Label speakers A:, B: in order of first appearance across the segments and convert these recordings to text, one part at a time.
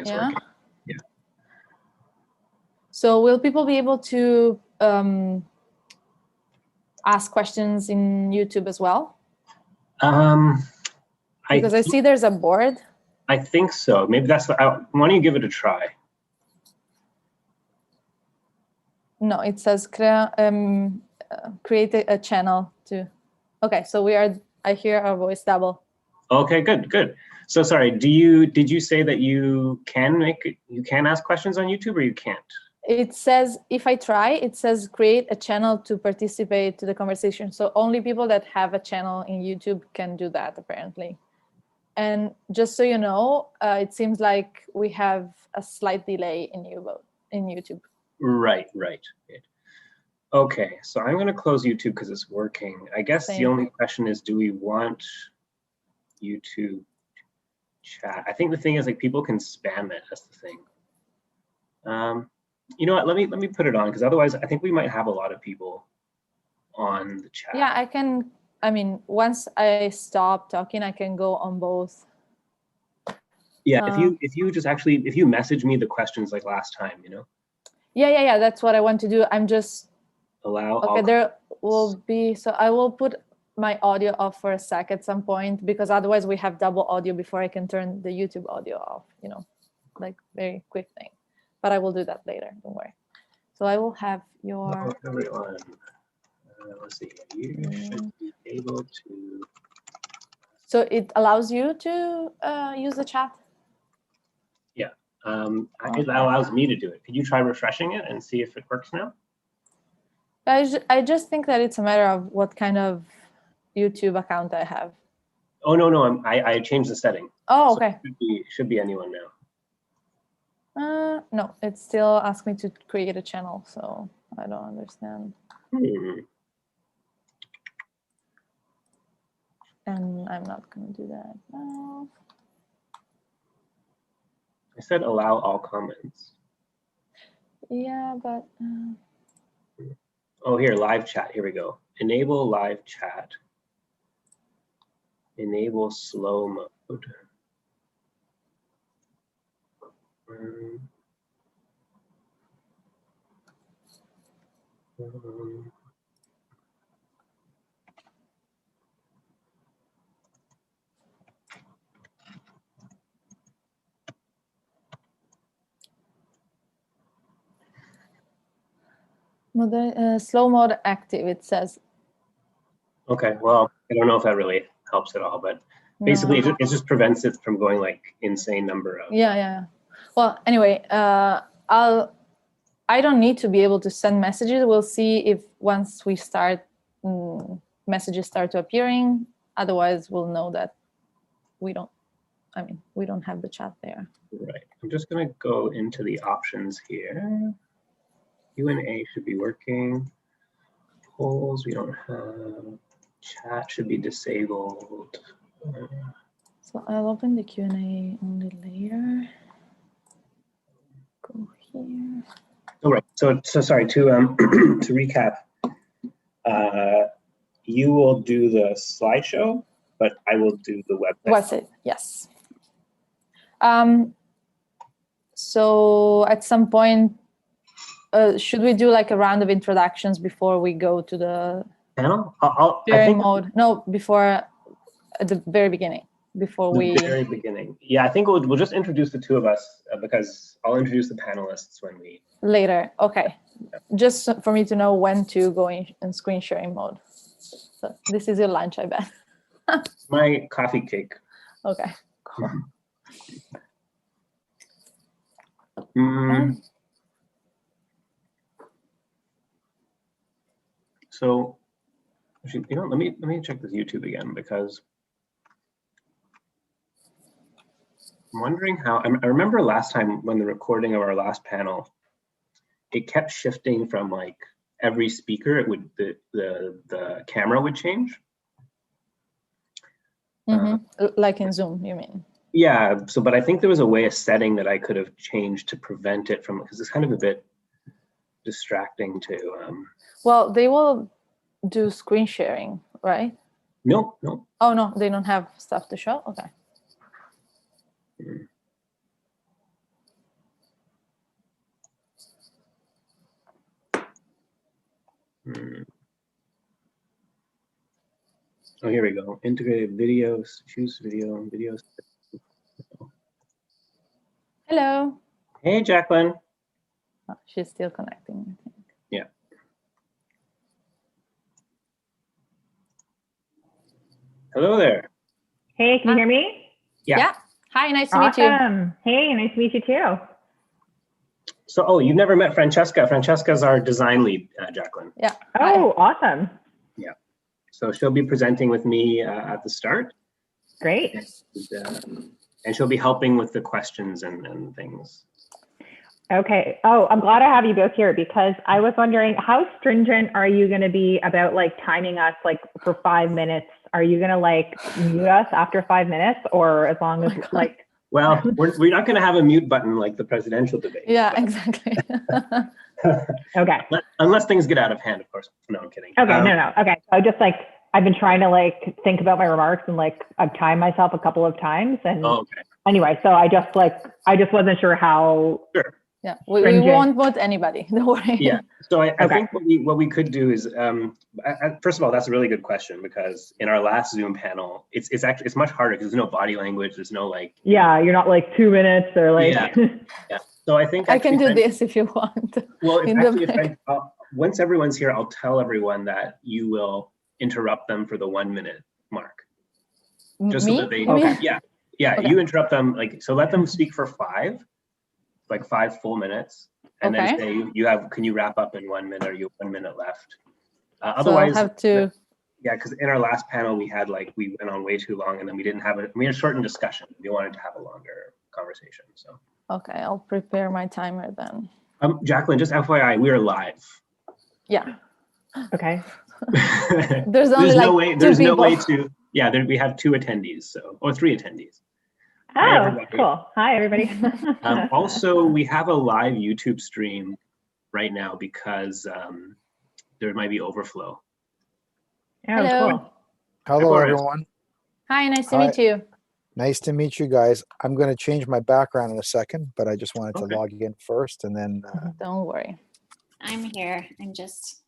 A: is working. Yeah.
B: So will people be able to ask questions in YouTube as well? Because I see there's a board.
A: I think so. Maybe that's. Why don't you give it a try?
B: No, it says create a channel to. Okay, so I hear our voice double.
A: Okay, good. So sorry, did you say that you can ask questions on YouTube, or you can't?
B: It says, if I try, it says create a channel to participate to the conversation. So only people that have a channel in YouTube can do that, apparently. And just so you know, it seems like we have a slight delay in YouTube.
A: Right. Okay, so I'm going to close YouTube because it's working. I guess the only question is, do we want YouTube chat? I think the thing is, like, people can spam it. That's the thing. You know what? Let me put it on, because otherwise, I think we might have a lot of people on the chat.
B: Yeah, I can. I mean, once I stop talking, I can go on both.
A: Yeah, if you message me the questions like last time, you know.
B: Yeah. That's what I want to do. I'm just
A: allow.
B: Okay, there will be. So I will put my audio off for a sec at some point, because otherwise we have double audio before I can turn the YouTube audio off. You know, like very quick thing. But I will do that later. Don't worry. So I will have your.
A: Hello, everyone. Let's see. You should be able to.
B: So it allows you to use the chat?
A: Yeah. It allows me to do it. Could you try refreshing it and see if it works now?
B: I just think that it's a matter of what kind of YouTube account I have.
A: Oh, no. I changed the setting.
B: Oh, okay.
A: So it should be anyone now.
B: No, it still asks me to create a channel, so I don't understand. And I'm not going to do that now.
A: I said allow all comments.
B: Yeah, but...
A: Oh, here, live chat. Here we go. Enable live chat. Enable slow mode.
B: Slow mode active, it says.
A: Okay, well, I don't know if that really helps at all, but basically it just prevents it from going like insane number of.
B: Yeah. Well, anyway, I don't need to be able to send messages. We'll see if once we start, messages start to appearing. Otherwise, we'll know that we don't have the chat there.
A: Right. I'm just going to go into the options here. Q&A should be working. Polls we don't have. Chat should be disabled.
B: So I'll open the Q&A only later. Go here.
A: All right. So sorry to to recap. You will do the slideshow, but I will do the website.
B: Yes. So at some point, should we do like a round of introductions before we go to the
A: panel?
B: sharing mode? No, before at the very beginning.
A: The very beginning. Yeah, I think we'll just introduce the two of us because I'll introduce the panelists when we.
B: Later. Okay. Yeah. Just for me to know when to go in screen sharing mode. So this is your lunch, I bet.
A: My coffee cake.
B: Okay. Cool.
A: So, actually, you know, let me check this YouTube again because I'm wondering how. I remember last time when the recording of our last panel, it kept shifting from like every speaker. It would the camera would change.
B: Like in Zoom, you mean?
A: Yeah. So, but I think there was a setting that I could have changed to prevent it from, because it's kind of a bit distracting to.
B: Well, they will do screen sharing, right?
A: No.
B: Oh no, they don't have stuff to show. Okay.
A: Hmm. Oh, here we go. Integrated videos, choose video, videos.
B: Hello.
A: Hey, Jacqueline.
B: Oh, she's still connecting, I think.
A: Yeah. Hello there.
C: Hey, can you hear me?
A: Yeah.
B: Hi, nice to meet you.
C: Awesome. Hey, nice to meet you too.
A: So, oh, you've never met Francesca. Francesca's our design lead, Jacqueline.
B: Yeah.
C: Oh, awesome.
A: So she'll be presenting with me at the start.
C: Great.
A: And she'll be helping with the questions and things.
C: Okay. Oh, I'm glad I have you both here because I was wondering how stringent are you going to be about like timing us like for 5 minutes? Are you going to like mute us after 5 minutes or as long as like?
A: Well, we're not going to have a mute button like the presidential debate.
B: Yeah,
A: but-
B: exactly.
C: Okay.
A: Unless things get out of hand, of course. No, I'm kidding.
C: Okay. No. Okay. So just like, I've been trying to like think about my remarks and like I've timed myself a couple of times and
A: Oh, okay.
C: anyway, so I just wasn't sure how.
A: Sure.
B: Yeah, we
C: Stringent.
B: won't vote anybody. Don't worry.
A: Yeah. So I
C: Okay.
A: think what we could do is, first of all, that's a really good question because in our last Zoom panel, it's actually much harder because there's no body language. There's no like.
C: Yeah, you're not like 2 minutes or like.
A: Yeah. So I think
B: I can
A: actually
B: do this if you want.
A: Well,
B: in the
A: if once everyone's here, I'll tell everyone that you will interrupt them for the 1 minute mark. Just
B: Me?
A: so that they,
B: Okay.
A: yeah,
B: Okay.
A: you interrupt them so let them speak for 5 full minutes, and
B: Okay.
A: then say can you wrap up in 1 minute or you have 1 minute left.
B: So I'll
A: Otherwise,
B: have to.
A: yeah, because in our last panel we had we went on way too long and then we had a shortened discussion. We wanted to have a longer conversation. So
B: Okay, I'll prepare my timer then.
A: Jacqueline, just FYI, we are live.
B: Yeah.
C: Okay.
B: There's only like
A: no way.
B: two
A: There's no way
B: people.
A: to. Yeah, we have 2 attendees, or 3 attendees. Hi,
C: Oh,
A: everybody.
C: cool. Hi, everybody.
A: Also, we have a live YouTube stream right now because there might be overflow.
C: Oh,
B: Hello.
C: cool.
D: Hello,
A: Boris.
D: everyone.
B: Hi, nice to
D: Hi.
B: meet you.
D: Nice to meet you guys. I'm going to change my background in a second, but I just wanted to
A: Okay.
D: log in first and then
B: Don't worry.
E: I'm here. I'm just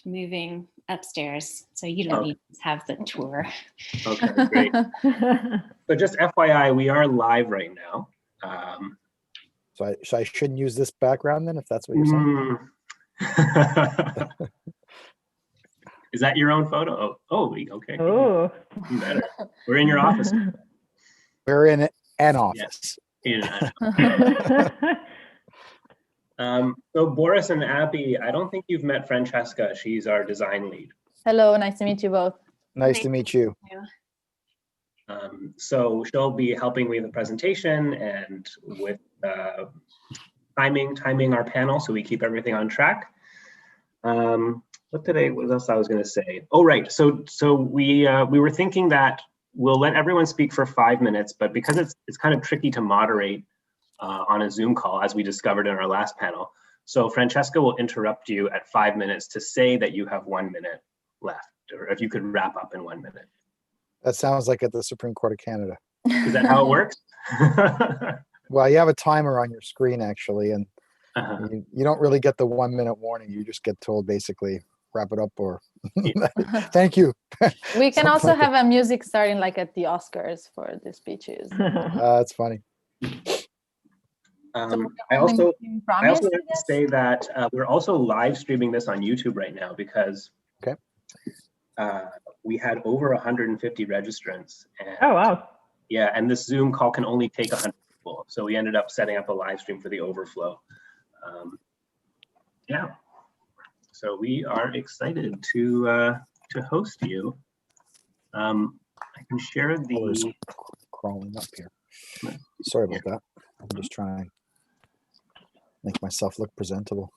E: moving upstairs, so you don't
A: Oh.
E: need to have the tour.
A: Okay, great. So just FYI, we are live right now.
D: so I shouldn't use this background then, if that's what you're saying.
A: Is that your own photo? Oh, okay.
C: Oh.
A: Even better. We're in your office.
D: We're in an office.
A: So Boris and Abby, I don't think you've met Francesca. She's our design lead.
B: Hello, nice to meet you both.
D: Nice to meet you.
A: So she'll be helping with the presentation and with timing our panel so we keep everything on track. What else I was going to say? Oh, right. So we were thinking that we'll let everyone speak for 5 minutes, but because it's kind of tricky to moderate on a Zoom call, as we discovered in our last panel. So Francesca will interrupt you at 5 minutes to say that you have 1 minute left, or if you could wrap up in 1 minute.
D: That sounds like at the Supreme Court of Canada.
A: Is that how it works?
D: Well, you have a timer on your screen actually, and
A: Uh-huh.
D: you don't really get the 1 minute warning. You just get told basically wrap it up or
A: Yeah.
D: thank you.
B: We can
D: Something
B: also
D: like
B: have a music starting like at the Oscars for the speeches.
D: That's funny.
A: I also
B: promise,
A: wanted to say that we're also live streaming this on YouTube right now because
D: Okay.
A: We had over 150 registrants. And,
C: Oh, wow.
A: yeah, and this Zoom call can only take 100 people. So we ended up setting up a live stream for the overflow. Yeah, so we are excited to host you. I can share
D: Colors
A: the.
D: crawling up here. Sorry about that. I'm just trying to make myself look presentable.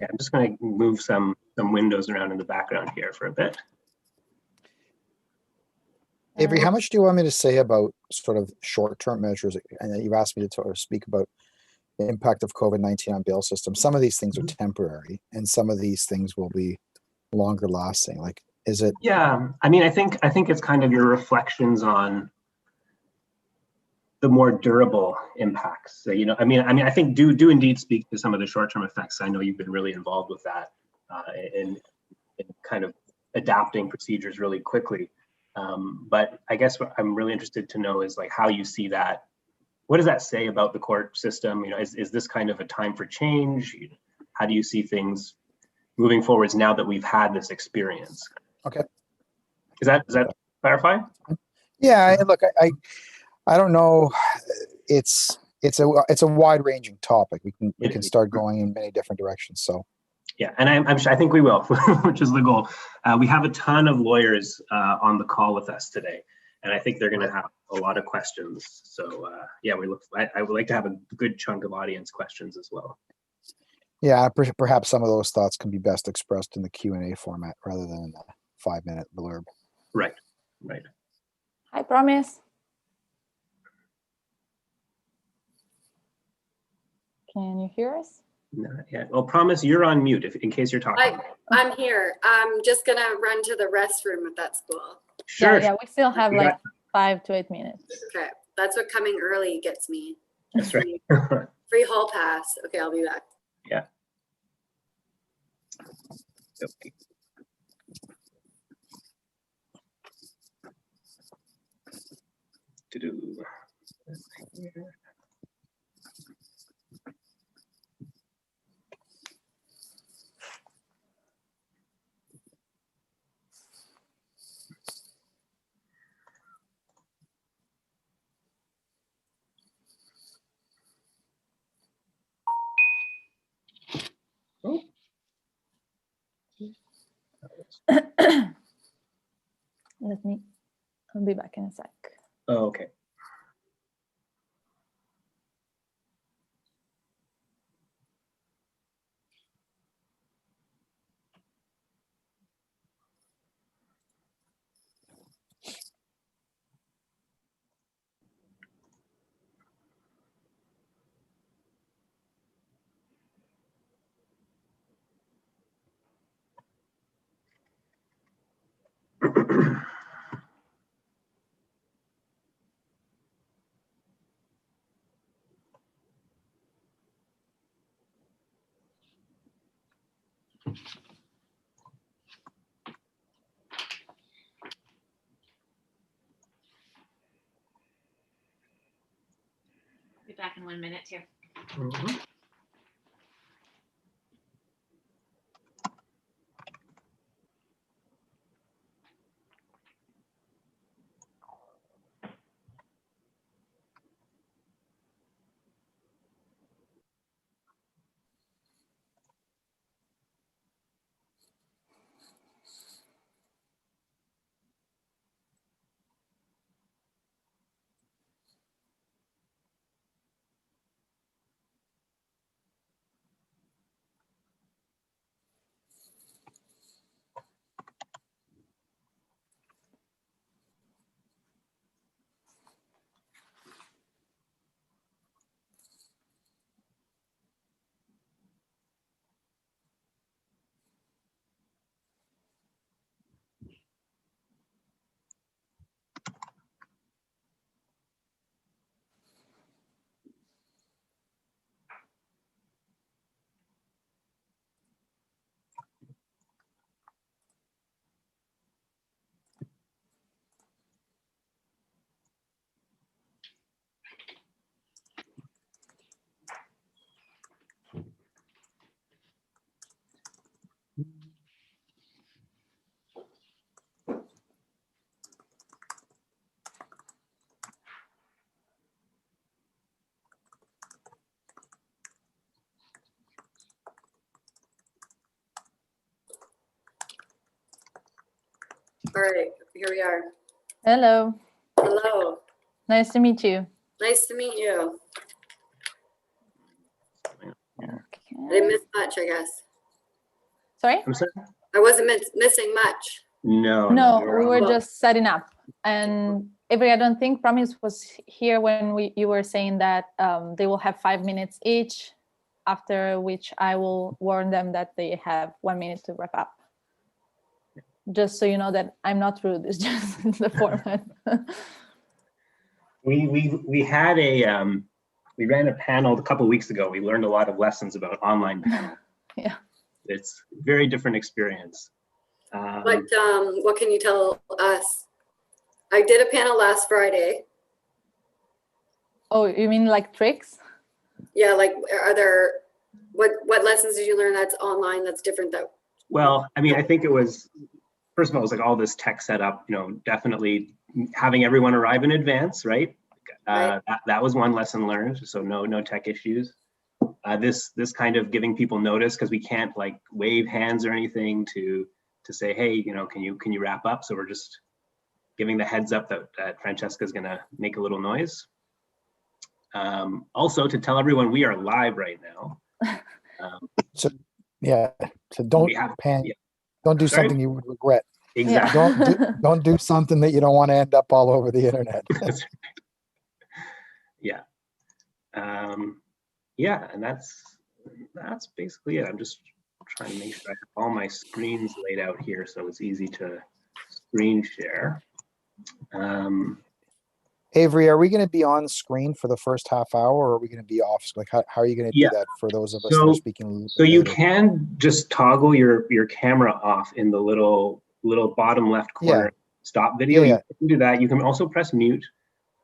A: Yeah, I'm just going to move some windows around in the background here for a bit.
D: Avery, how much do you want me to say about sort of short-term measures? And you've asked me to sort of speak about the impact of COVID-19 on bail systems. Some of these things are temporary, and some of these things will be longer lasting. Like, is it?
A: Yeah, I mean, I think it's kind of your reflections on the more durable impacts. So, I mean, I think do indeed speak to some of the short-term effects. I know you've been really involved with that in kind of adapting procedures really quickly. But I guess what I'm really interested to know is like how you see that. What does that say about the court system? Is this kind of a time for change? How do you see things moving forwards now that we've had this experience?
D: Okay.
A: Does that clarify?
D: Yeah, look, I don't know. It's a wide ranging topic. We can start going in many different directions. So.
A: Yeah, and I think we will, which is the goal. We have a ton of lawyers on the call with us today, and I think they're going to have a lot of questions. So yeah, I would like to have a good chunk of audience questions as well.
D: Yeah, perhaps some of those thoughts can be best expressed in the Q&A format rather than in the 5-minute blurb.
A: Right.
B: I promise. Can you hear us?
A: Not yet. Well, promise you're on mute in case you're talking.
F: I'm here. I'm just gonna run to the restroom if that's cool.
A: Sure.
B: Yeah, we still have like 5 to 8 minutes.
F: Okay, that's what coming early gets me.
A: That's right.
F: Free hall pass. Okay, I'll be back.
A: Yeah. Okay. To do. Oh.
B: I'll be back in a sec.
A: Oh, okay.
E: Be back in 1 minute too.
A: Mhm.
F: All right, here we are.
B: Hello.
F: Hello.
B: Nice to meet you.
F: Nice to meet you. I
B: Okay.
F: didn't miss much, I guess.
B: Sorry?
A: I'm sorry?
F: I wasn't missing much.
A: No,
B: No,
A: you're
B: we
A: on
B: were
A: the-
B: just setting up. And Avery, I don't think Promise was here when you were saying that they will have 5 minutes each, after which I will warn them that they have 1 minute to wrap up. Just so you know that I'm not rude, it's just the format.
A: We had we ran a panel a couple of weeks ago. We learned a lot of lessons about online panel.
B: Yeah.
A: It's a very different experience.
F: What can you tell us? I did a panel last Friday.
B: Oh, you mean like tricks?
F: Yeah, like what lessons did you learn that's online that's different though?
A: Well, I mean, I think it was, first of all, it was like all this tech setup, definitely having everyone arrive in advance, right?
F: Right.
A: That was one lesson learned. So no tech issues. This kind of giving people notice, because we can't like wave hands or anything to say, hey, can you wrap up? So we're just giving the heads up that Francesca is gonna make a little noise. Also to tell everyone we are live right now.
D: So don't don't do
A: Sorry?
D: something you would regret.
A: Exactly.
D: Don't do something that you don't want to end up all over the internet.
A: That's right. Yeah. Yeah, and that's basically it. I'm just trying to make sure I have all my screens laid out here so it's easy to screen share.
D: Avery, are we going to be on screen for the first half hour, or are we going to be off? Like, how are you going to
A: Yeah.
D: do that for those of us that are speaking?
A: So you
D: later?
A: can just toggle your camera off in the little bottom left corner stop video.
D: Yeah.
A: You can do that. You can also press mute.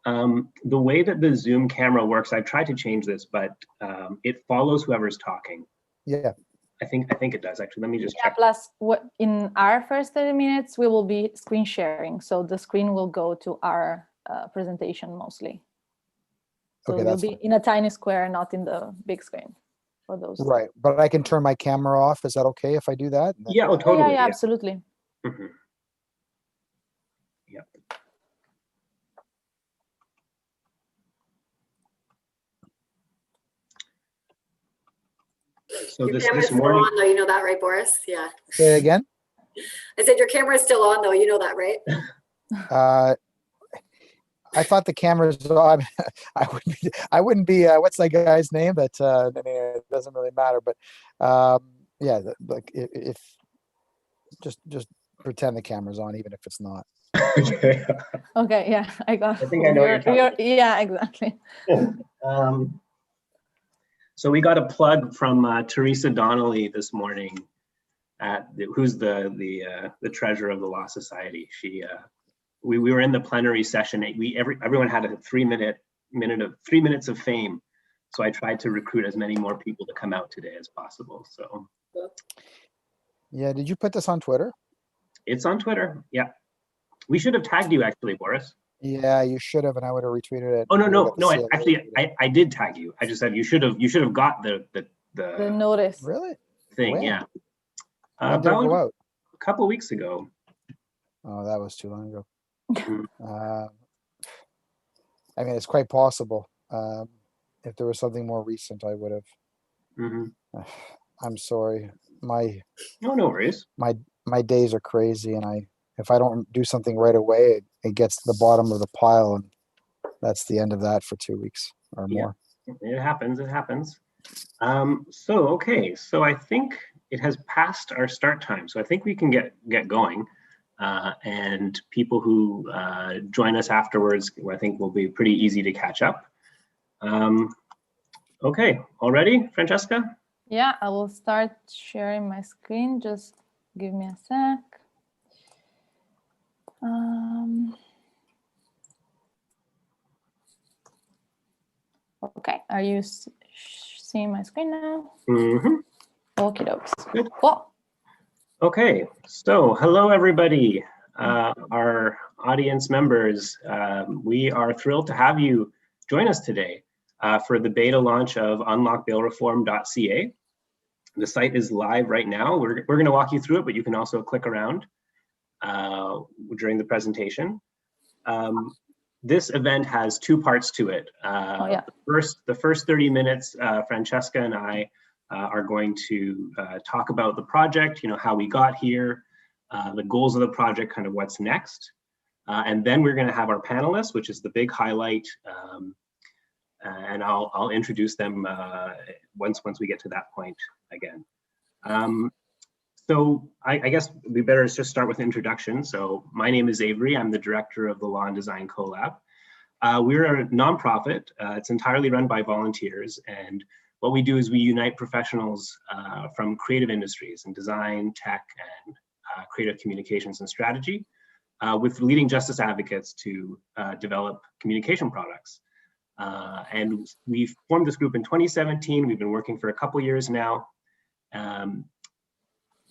A: The way that the Zoom camera works, I've tried to change this, but it follows whoever's talking.
D: Yeah.
A: I think it does actually. Let me just
B: Yeah,
A: check.
B: plus in our first 30 minutes, we will be screen sharing. So the screen will go to our presentation mostly. So
D: Okay,
B: it will
D: that's
B: be in a tiny square, not in the big screen for those.
D: right. But I can turn my camera off. Is that okay if I do that? And then-
A: Yeah, oh, totally.
B: Yeah, absolutely.
A: Mhm. Yep. So
F: Your
A: this
F: camera's still
A: morning,
F: on though, you know that, right, Boris? Yeah.
D: Say it again.
F: I said your camera is still on though, you know that, right?
D: I thought the cameras on. I wouldn't be. What's that guy's name? But it doesn't really matter. But yeah, like if just pretend the camera's on, even if it's not.
A: okay.
B: Okay, yeah, I got.
A: I think I know what you're talking about.
B: Yeah, exactly.
A: So we got a plug from Teresa Donnelly this morning, who's the treasurer of the Law Society. She we were in the plenary session. Everyone had a 3 minutes of fame. So I tried to recruit as many more people to come out today as possible. So
D: Yeah. Did you put this on Twitter?
A: it's on Twitter. Yeah. We should have tagged you actually, Boris.
D: Yeah, you should have, and I would have retweeted it.
A: Oh no,
D: We
A: no,
D: got the
A: no.
D: CLA.
A: I did tag you. I just said you should have got the
B: The notice.
D: Really?
A: thing.
D: When?
A: Yeah.
D: When did it
A: About
D: go out?
A: a couple weeks ago.
D: Oh, that was too long ago.
A: Mhm.
D: I mean, it's quite possible. If there was something more recent, I would have.
A: Mhm.
D: I'm sorry. My
A: No worries.
D: my days are crazy, and if I don't do something right away, it gets to the bottom of the pile, and that's the end of that for 2 weeks or
A: Yeah.
D: more.
A: It happens. It happens. Okay. So I think it has passed our start time. So I think we can get going. And people who join us afterwards, I think will be pretty easy to catch up. Okay. All ready, Francesca?
B: Yeah, I will start sharing my screen. Just give me a sec. Okay, are you seeing my screen now?
A: Mm-hmm.
B: Okie dokes.
A: Good.
B: Cool.
A: Okay, so hello everybody, our audience members. We are thrilled to have you join us today for the beta launch of unlockbailreform.ca. The site is live right now. We're going to walk you through it, but you can also click around during the presentation. This event has two parts to it. The first 30 minutes, Francesca and I are going to talk about the project, how we got here, the goals of the project, kind of what's next. And then we're going to have our panelists, which is the big highlight. And I'll introduce them once we get to that point again. So I guess we better just start with introduction. So my name is Avery. I'm the director of the Law and Design CoLab. We're a nonprofit. It's entirely run by volunteers. And what we do is we unite professionals from creative industries in design, tech, and creative communications and strategy with leading justice advocates to develop communication products. And we formed this group in 2017. We've been working for a couple years now.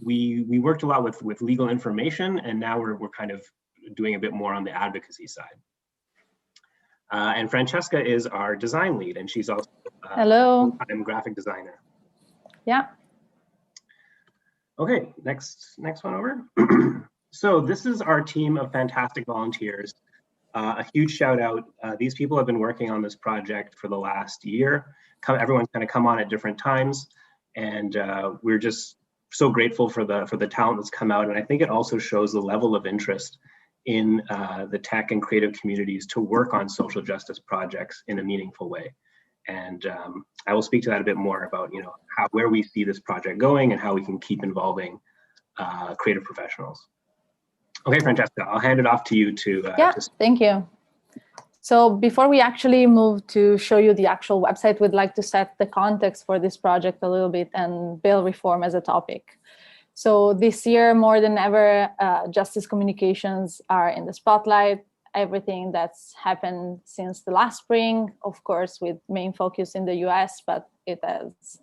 A: We worked a lot with legal information, and now we're kind of doing a bit more on the advocacy side. And Francesca is our design lead, and she's also
B: Hello.
A: a graphic designer.
B: Yeah.
A: Okay, next one over. So this is our team of fantastic volunteers. A huge shout out. These people have been working on this project for the last year. Everyone's kind of come on at different times, and we're just so grateful for the talent that's come out. And I think it also shows the level of interest in the tech and creative communities to work on social justice projects in a meaningful way. And I will speak to that a bit more about where we see this project going and how we can keep involving creative professionals. Okay, Francesca, I'll hand it off to you to.
B: Thank you. So before we actually move to show you the actual website, we'd like to set the context for this project a little bit and bail reform as a topic. So this year, more than ever, justice communications are in the spotlight. Everything that's happened since the last spring, of course, with main focus in the US, but it has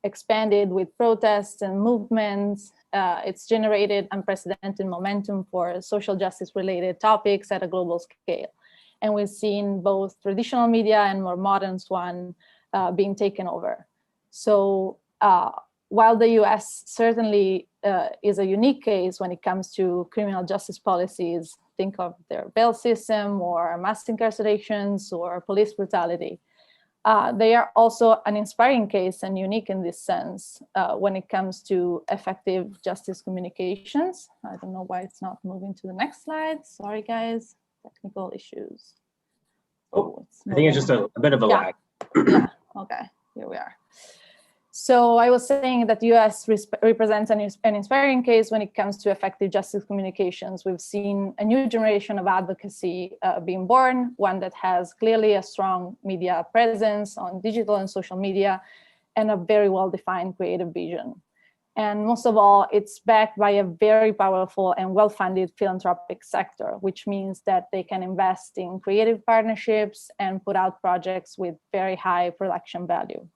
B: expanded with protests and movements. It's generated unprecedented momentum for social justice related topics at a global scale. And we've seen both traditional media and more modern one being taken over. So while the US certainly is a unique case when it comes to criminal justice policies, think of their bail system or mass incarcerations or police brutality, they are also an inspiring case and unique in this sense when it comes to effective justice communications. I don't know why it's not moving to the next slide. Sorry, guys, technical issues.
A: Oh, I think it's just a bit of a lag.
B: Yeah, okay, here we are. So I was saying that the US represents an inspiring case when it comes to effective justice communications. We've seen a new generation of advocacy being born, one that has clearly a strong media presence on digital and social media, and a very well-defined creative vision. And most of all, it's backed by a very powerful and well-funded philanthropic sector, which means that they can invest in creative partnerships and put out projects with very high production value.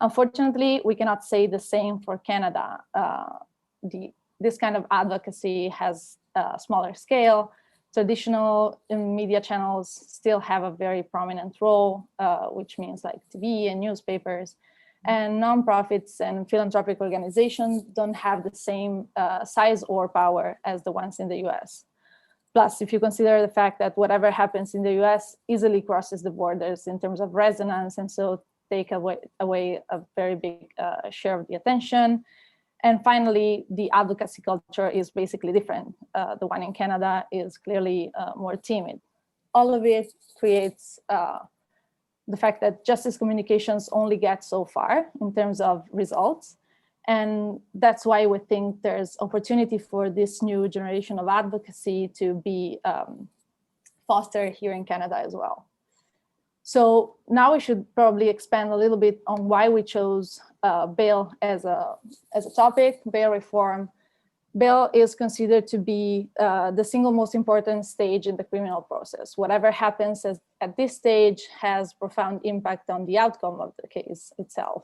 B: Unfortunately, we cannot say the same for Canada. This kind of advocacy has a smaller scale. Traditional media channels still have a very prominent role, which means like TV and newspapers. And nonprofits and philanthropic organizations don't have the same size or power as the ones in the US. Plus, if you consider the fact that whatever happens in the US easily crosses the borders in terms of resonance, and so take away a very big share of the attention. And finally, the advocacy culture is basically different. The one in Canada is clearly more timid. All of it creates the fact that justice communications only get so far in terms of results. And that's why we think there's opportunity for this new generation of advocacy to be fostered here in Canada as well. So now we should probably expand a little bit on why we chose bail as a topic, bail reform. Bail is considered to be the single most important stage in the criminal process. Whatever happens at this stage has profound impact on the outcome of the case itself.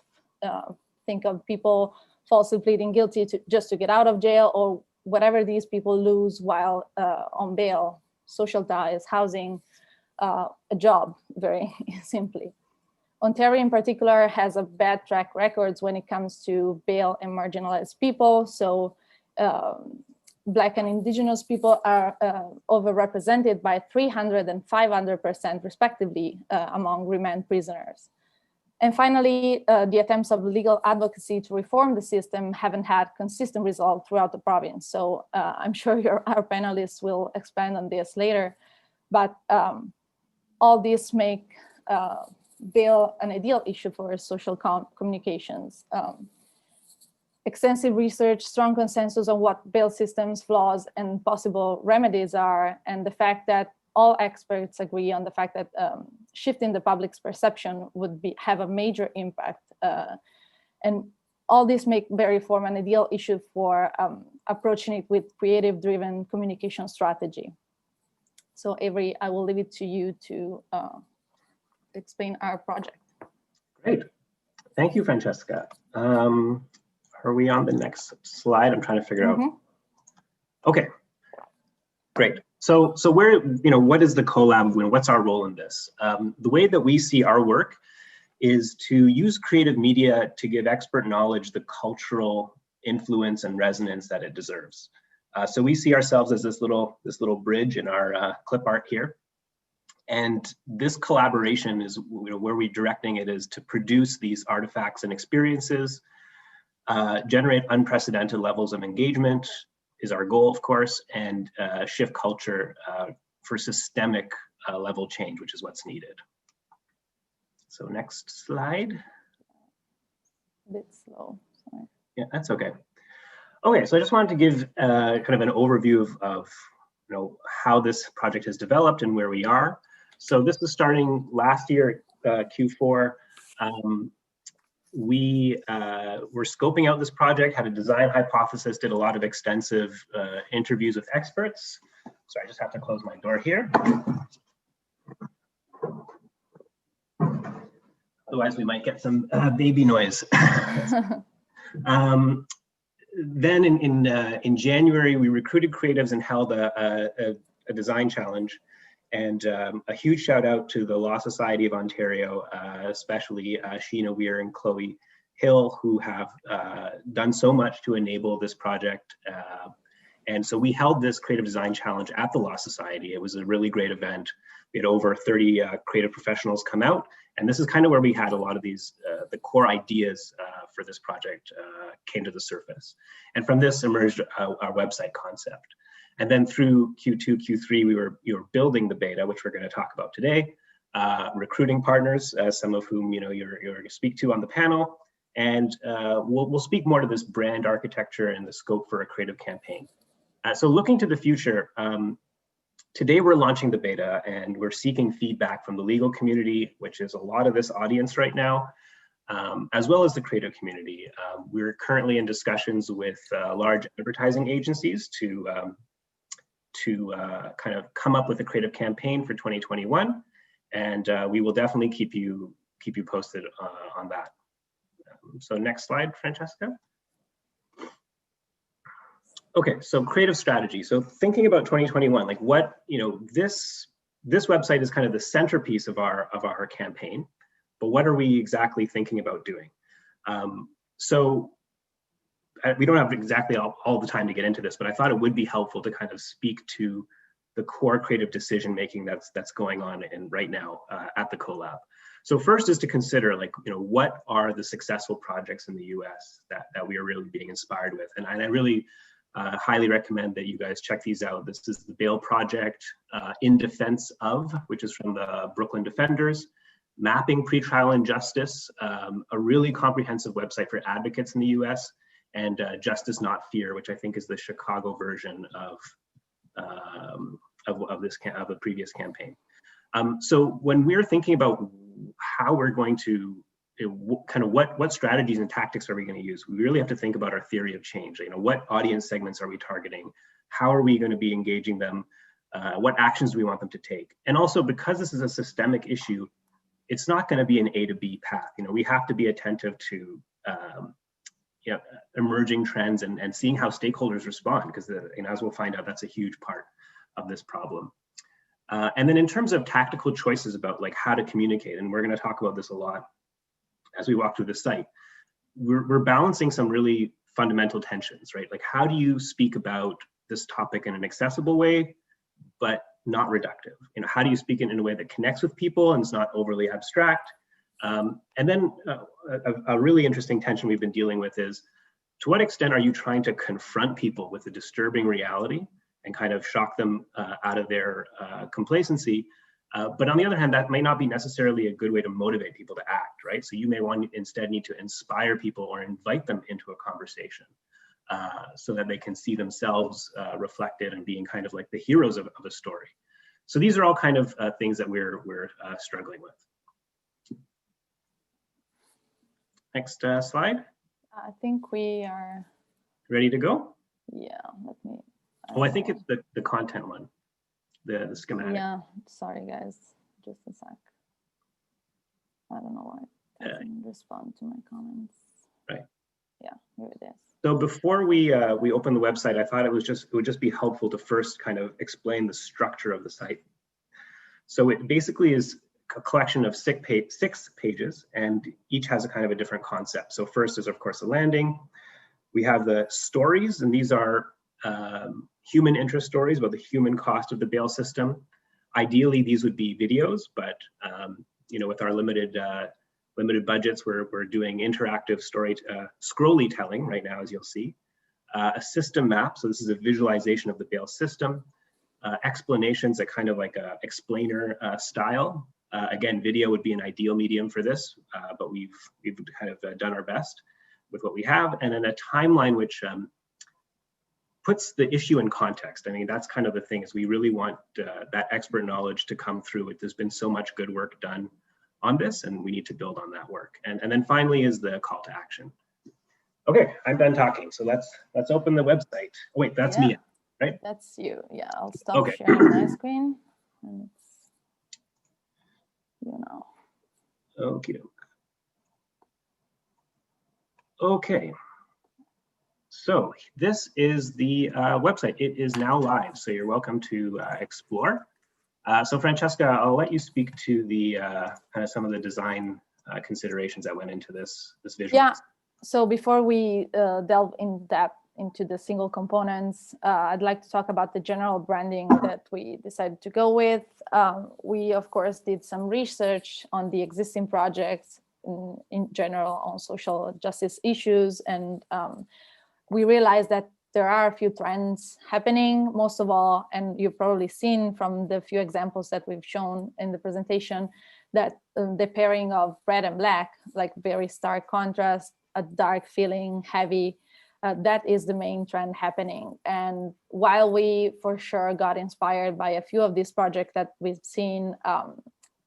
B: Think of people falsely pleading guilty just to get out of jail, or whatever these people lose while on bail, social ties, housing, a job, very simply. Ontario in particular has a bad track records when it comes to bail and marginalized people. So Black and Indigenous people are overrepresented by 300% and 500% respectively among remand prisoners. And finally, the attempts of legal advocacy to reform the system haven't had consistent results throughout the province. So I'm sure our panelists will expand on this later. But all this make bail an ideal issue for social communications. Extensive research, strong consensus on what bail systems, flaws, and possible remedies are, and the fact that all experts agree on the fact that shifting the public's perception would have a major impact. And all this make bail reform an ideal issue for approaching it with creative-driven communication strategy. So Avery, I will leave it to you to explain our project.
A: Great. Thank you, Francesca. Are we on the next slide? I'm trying to figure out. Okay, great. So where, what is the collab? What's our role in this? The way that we see our work is to use creative media to give expert knowledge the cultural influence and resonance that it deserves. So we see ourselves as this little bridge in our clip art here. And this collaboration is where we're directing it is to produce these artifacts and experiences, generate unprecedented levels of engagement is our goal, of course, and shift culture for systemic level change, which is what's needed. So next slide.
B: A bit slow, sorry.
A: Yeah, that's okay. Okay, so I just wanted to give kind of an overview of how this project has developed and where we are. So this is starting last year, Q4. We were scoping out this project, had a design hypothesis, did a lot of extensive interviews with experts. So I just have to close my door here. Otherwise, we might get some baby noise. Then in January, we recruited creatives and held a design challenge. And a huge shout out to the Law Society of Ontario, especially Sheena Weir and Chloe Hill, who have done so much to enable this project. And so we held this creative design challenge at the Law Society. It was a really great event. We had over 30 creative professionals come out. And this is kind of where we had a lot of these, the core ideas for this project came to the surface. And from this emerged our website concept. And then through Q2, Q3, we were building the beta, which we're going to talk about today, recruiting partners, some of whom you're going to speak to on the panel, and we'll speak more to this brand architecture and the scope for a creative campaign. So looking to the future, today we're launching the beta, and we're seeking feedback from the legal community, which is a lot of this audience right now, as well as the creative community. We're currently in discussions with large advertising agencies to kind of come up with a creative campaign for 2021, and we will definitely keep you posted on that. So next slide, Francesca. Okay, so creative strategy. So thinking about 2021, like what this website is kind of the centerpiece of our campaign, but what are we exactly thinking about doing? So we don't have exactly all the time to get into this, but I thought it would be helpful to kind of speak to the core creative decision making that's going on right now at the CoLab. So first is to consider what are the successful projects in the US that we are really being inspired with, and I really highly recommend that you guys check these out. This is the Bail Project, In Defense Of, which is from the Brooklyn Defenders. Mapping Pretrial Injustice, a really comprehensive website for advocates in the US, and Justice Not Fear, which I think is the Chicago version of the previous campaign. So when we're thinking about how we're going to kind of what strategies and tactics are we going to use, we really have to think about our theory of change. What audience segments are we targeting? How are we going to be engaging them? What actions do we want them to take? And also, because this is a systemic issue, it's not going to be an A to B path. We have to be attentive to emerging trends and seeing how stakeholders respond, because as we'll find out, that's a huge part of this problem. And then in terms of tactical choices about how to communicate, and we're going to talk about this a lot as we walk through the site, we're balancing some really fundamental tensions, right? How do you speak about this topic in an accessible way, but not reductive? How do you speak it in a way that connects with people and is not overly abstract, And then a really interesting tension we've been dealing with is, to what extent are you trying to confront people with a disturbing reality and kind of shock them out of their complacency? But on the other hand, that may not be necessarily a good way to motivate people to act, right? So you may instead need to inspire people or invite them into a conversation so that they can see themselves reflected and being kind of like the heroes of a story. So these are all kind of things that we're struggling with. Next slide.
B: I think we are,
A: Ready to go?
B: yeah, let me.
A: Oh, I think it's the content one, the schematic.
B: Yeah, sorry guys, just a sec. I don't know why it doesn't respond to my comments.
A: Right.
B: Yeah, here it is.
A: So before we open the website, I thought it would just be helpful to first kind of explain the structure of the site. So it basically is a collection of 6 pages, and each has a kind of a different concept. So first is, of course, the landing. We have the stories, and these are human interest stories about the human cost of the bail system. Ideally, these would be videos, but you know, with our limited budgets, we're doing interactive scrolly telling right now, as you'll see. A system map, so this is a visualization of the bail system. Explanations, a kind of like a explainer style. Again, video would be an ideal medium for this, but we've kind of done our best with what we have. And then a timeline which puts the issue in context. I mean, that's kind of the thing, is we really want that expert knowledge to come through. There's been so much good work done on this, and we need to build on that work. And then finally is the call to action. Okay, I'm done talking. So let's open the website. Oh, wait, that's me, right?
B: That's you. Yeah, I'll stop sharing my screen. And it's, you know.
A: Okay. Okay. So this is the website. It is now live, so you're welcome to explore. So Francesca, I'll let you speak to the kind of some of the design considerations that went into this visual.
B: Yeah. So before we delve in depth into the single components, I'd like to talk about the general branding that we decided to go with. We, of course, did some research on the existing projects in general on social justice issues, and we realized that there are a few trends happening, most of all, and you've probably seen from the few examples that we've shown in the presentation, that the pairing of red and black, like very stark contrast, a dark feeling, heavy, that is the main trend happening. And while we for sure got inspired by a few of these projects that we've seen,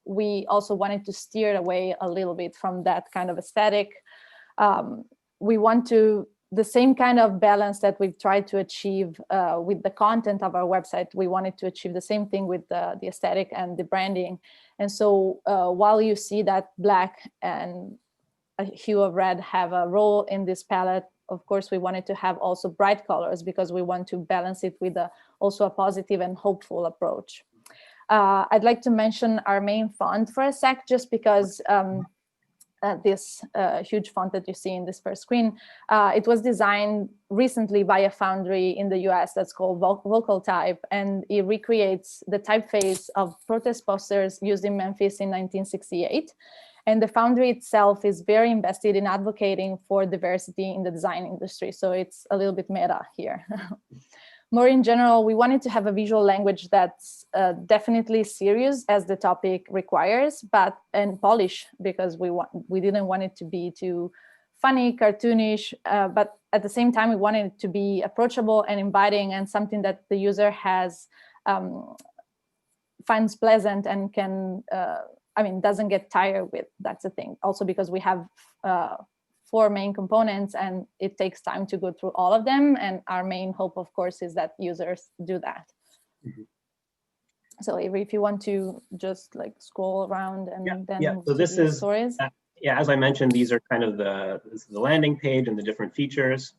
B: we also wanted to steer away a little bit from that kind of aesthetic. We want to, the same kind of balance that we've tried to achieve with the content of our website, we wanted to achieve the same thing with the aesthetic and the branding. And so while you see that black and a hue of red have a role in this palette, of course, we wanted to have also bright colors because we want to balance it with also a positive and hopeful approach. I'd like to mention our main font for a sec, just because this huge font that you see in this first screen, it was designed recently by a foundry in the US that's called Vocal Type, and it recreates the typeface of protest posters used in Memphis in 1968. And the foundry itself is very invested in advocating for diversity in the design industry. So it's a little bit meta here. More in general, we wanted to have a visual language that's definitely serious as the topic requires, and polish, because we didn't want it to be too funny, cartoonish, but at the same time, we wanted it to be approachable and inviting, and something that the user finds pleasant and can, doesn't get tired with. That's the thing. Also, because we have 4 main components and it takes time to go through all of them. And our main hope, of course, is that users do that. Mm-hmm. So Avery, if you want to just like scroll around and then move
A: so this is
B: stories.
A: As I mentioned, these are kind of the landing page and the different features.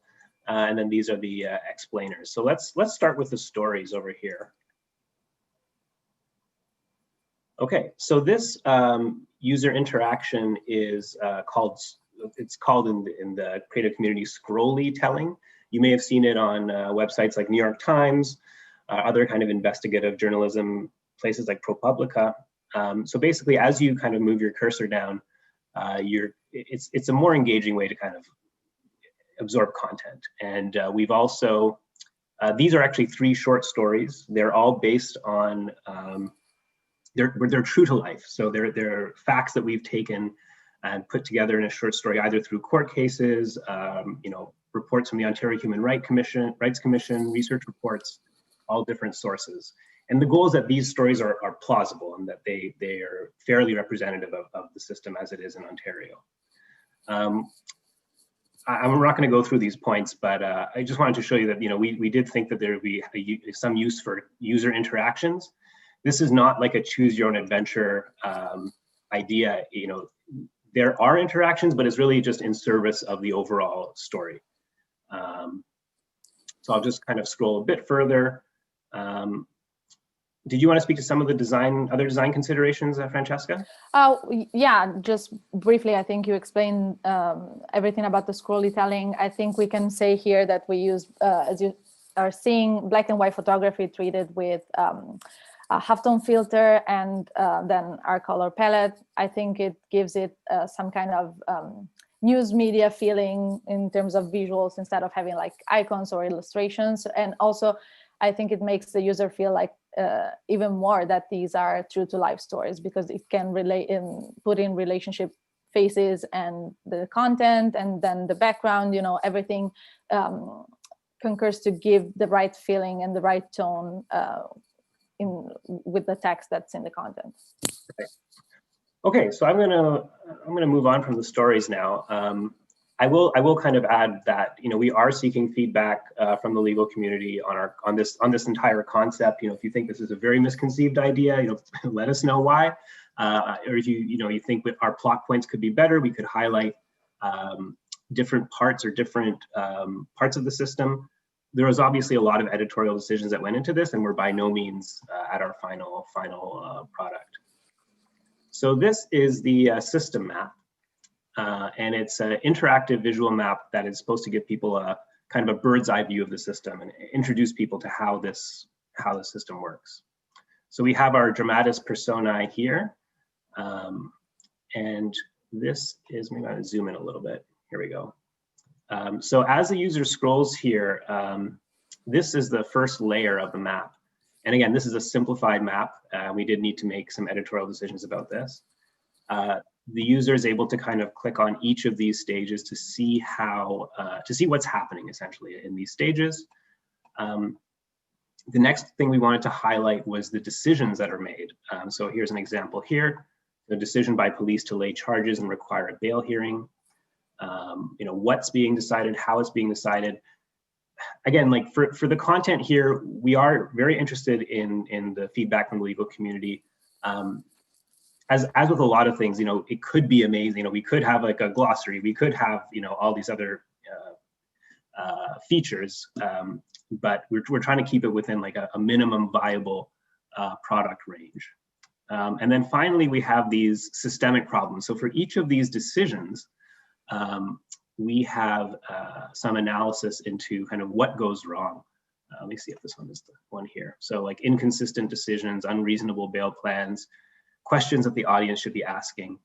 A: And then these are the explainers. So let's start with the stories over here. Okay, so this user interaction is called in the creative community scrolly telling. You may have seen it on websites like New York Times, other kind of investigative journalism places like ProPublica. So basically, as you kind of move your cursor down, it's a more engaging way to kind of absorb content. And we've also, these are actually 3 short stories. They're all based on, they're true to life. So they're facts that we've taken and put together in a short story, either through court cases, reports from the Ontario Human Rights Commission, research reports, all different sources. And the goal is that these stories are plausible and that they are fairly representative of the system as it is in Ontario. I'm not going to go through these points, but I just wanted to show you that we did think that there would be some use for user interactions. This is not like a choose your own adventure idea. There are interactions, but it's really just in service of the overall story. So I'll just kind of scroll a bit further. Did you want to speak to some of the other design considerations, Francesca?
B: Yeah, just briefly, I think you explained everything about the scrolly telling. I think we can say here that we use, as you are seeing, black and white photography treated with a halftone filter and then our color palette. I think it gives it some kind of news media feeling in terms of visuals instead of having like icons or illustrations. And also, I think it makes the user feel like even more that these are true to life stories, because it can put in relationship faces and the content and then the background, everything concurs to give the right feeling and the right tone with the text that's in the content.
A: Okay, so I'm gonna move on from the stories now. I will kind of add that we are seeking feedback from the legal community on this entire concept. If you think this is a very misconceived idea, let us know why. Or if you think that our plot points could be better, we could highlight different parts or different parts of the system. There was obviously a lot of editorial decisions that went into this, and we're by no means at our final product. So this is the system map. And it's an interactive visual map that is supposed to give people a kind of a bird's eye view of the system and introduce people to how the system works. So we have our dramatis personae here. And this is, maybe I'm gonna zoom in a little bit. Here we go. So as the user scrolls here, this is the first layer of the map. And again, this is a simplified map. We did need to make some editorial decisions about this. The user is able to kind of click on each of these stages to see what's happening essentially in these stages. The next thing we wanted to highlight was the decisions that are made. So here's an example here: the decision by police to lay charges and require a bail hearing. What's being decided, how it's being decided. Again, like for the content here, we are very interested in the feedback from the legal community. As with a lot of things, it could be amazing. We could have like a glossary. We could have, all these other features, but we're trying to keep it within like a minimum viable product range. And then finally, we have these systemic problems. So for each of these decisions, we have some analysis into kind of what goes wrong. Let me see if this one is the one here. So like inconsistent decisions, unreasonable bail plans, questions that the audience should be asking.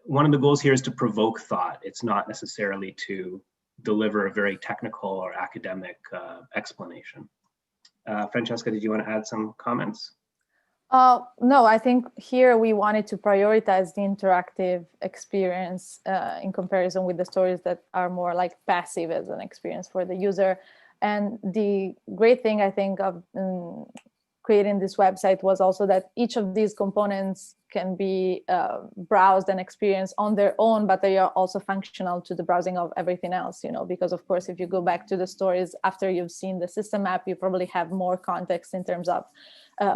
A: One of the goals here is to provoke thought. It's not necessarily to deliver a very technical or academic explanation. Francesca, did you want to add some comments?
B: No, I think here we wanted to prioritize the interactive experience in comparison with the stories that are more like passive as an experience for the user. And the great thing I think of creating this website was also that each of these components can be browsed and experienced on their own, but they are also functional to the browsing of everything else, because of course, if you go back to the stories after you've seen the system map, you probably have more context in terms of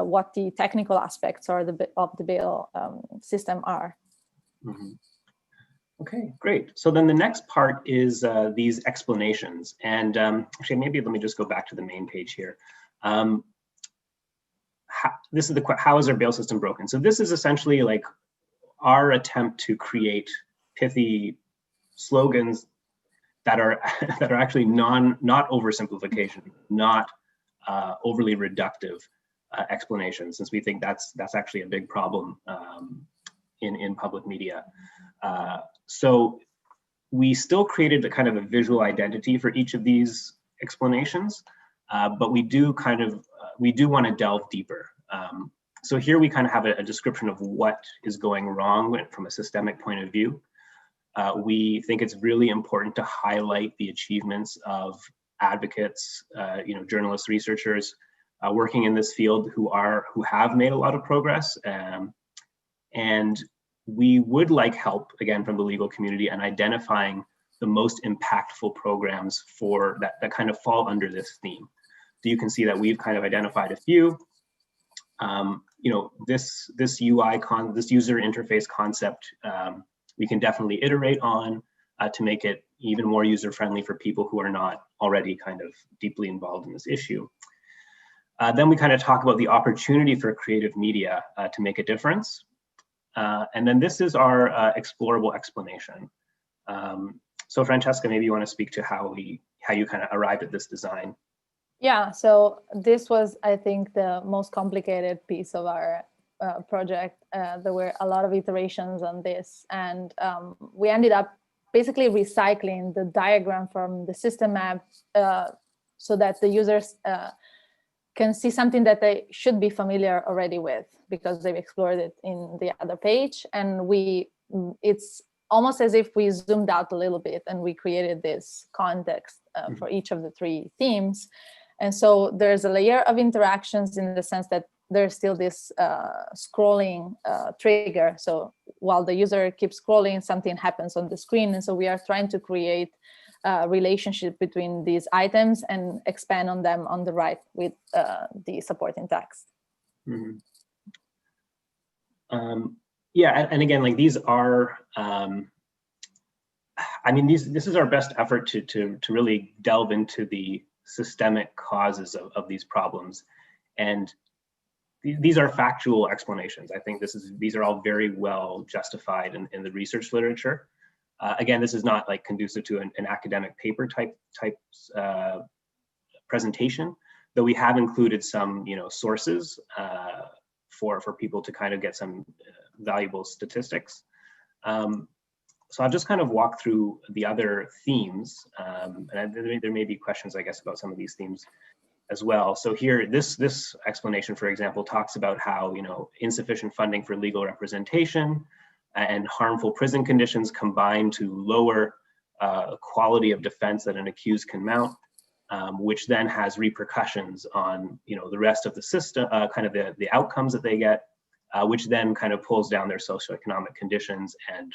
B: what the technical aspects of the bail system are.
A: Mm-hmm. Okay, great. So then the next part is these explanations. And actually, maybe let me just go back to the main page here. This is how is our bail system broken? So this is essentially like our attempt to create pithy slogans that are actually not oversimplification, not overly reductive explanations, since we think that's actually a big problem in public media. So we still created a kind of a visual identity for each of these explanations, but we do want to delve deeper. So here we kind of have a description of what is going wrong from a systemic point of view. We think it's really important to highlight the achievements of advocates, journalists, researchers working in this field who have made a lot of progress. And we would like help, again, from the legal community and identifying the most impactful programs for that kind of fall under this theme. So you can see that we've kind of identified a few. This user interface concept, we can definitely iterate on to make it even more user-friendly for people who are not already kind of deeply involved in this issue. Then we kind of talk about the opportunity for creative media to make a difference. And then this is our explorable explanation. So Francesca, maybe you want to speak to how you kind of arrived at this design.
B: Yeah, so this was, I think, the most complicated piece of our project. There were a lot of iterations on this, and we ended up basically recycling the diagram from the system map so that the users can see something that they should be familiar already with because they've explored it in the other page. And it's almost as if we zoomed out a little bit and we created this context for each of the three themes. And so there's a layer of interactions in the sense that there's still this scrolling trigger. So while the user keeps scrolling, something happens on the screen. And so we are trying to create a relationship between these items and expand on them on the right with the supporting text.
A: Mm-hmm. Yeah, and again, like these are, this is our best effort to really delve into the systemic causes of these problems. And these are factual explanations. I think these are all very well justified in the research literature. Again, this is not like conducive to an academic paper type presentation, though we have included some sources for people to kind of get some valuable statistics. So I'll just kind of walk through the other themes, and there may be questions, I guess, about some of these themes as well. So here, this explanation, for example, talks about how insufficient funding for legal representation and harmful prison conditions combine to lower quality of defense that an accused can mount, which then has repercussions on the rest of the system, kind of the outcomes that they get, which then kind of pulls down their socioeconomic conditions and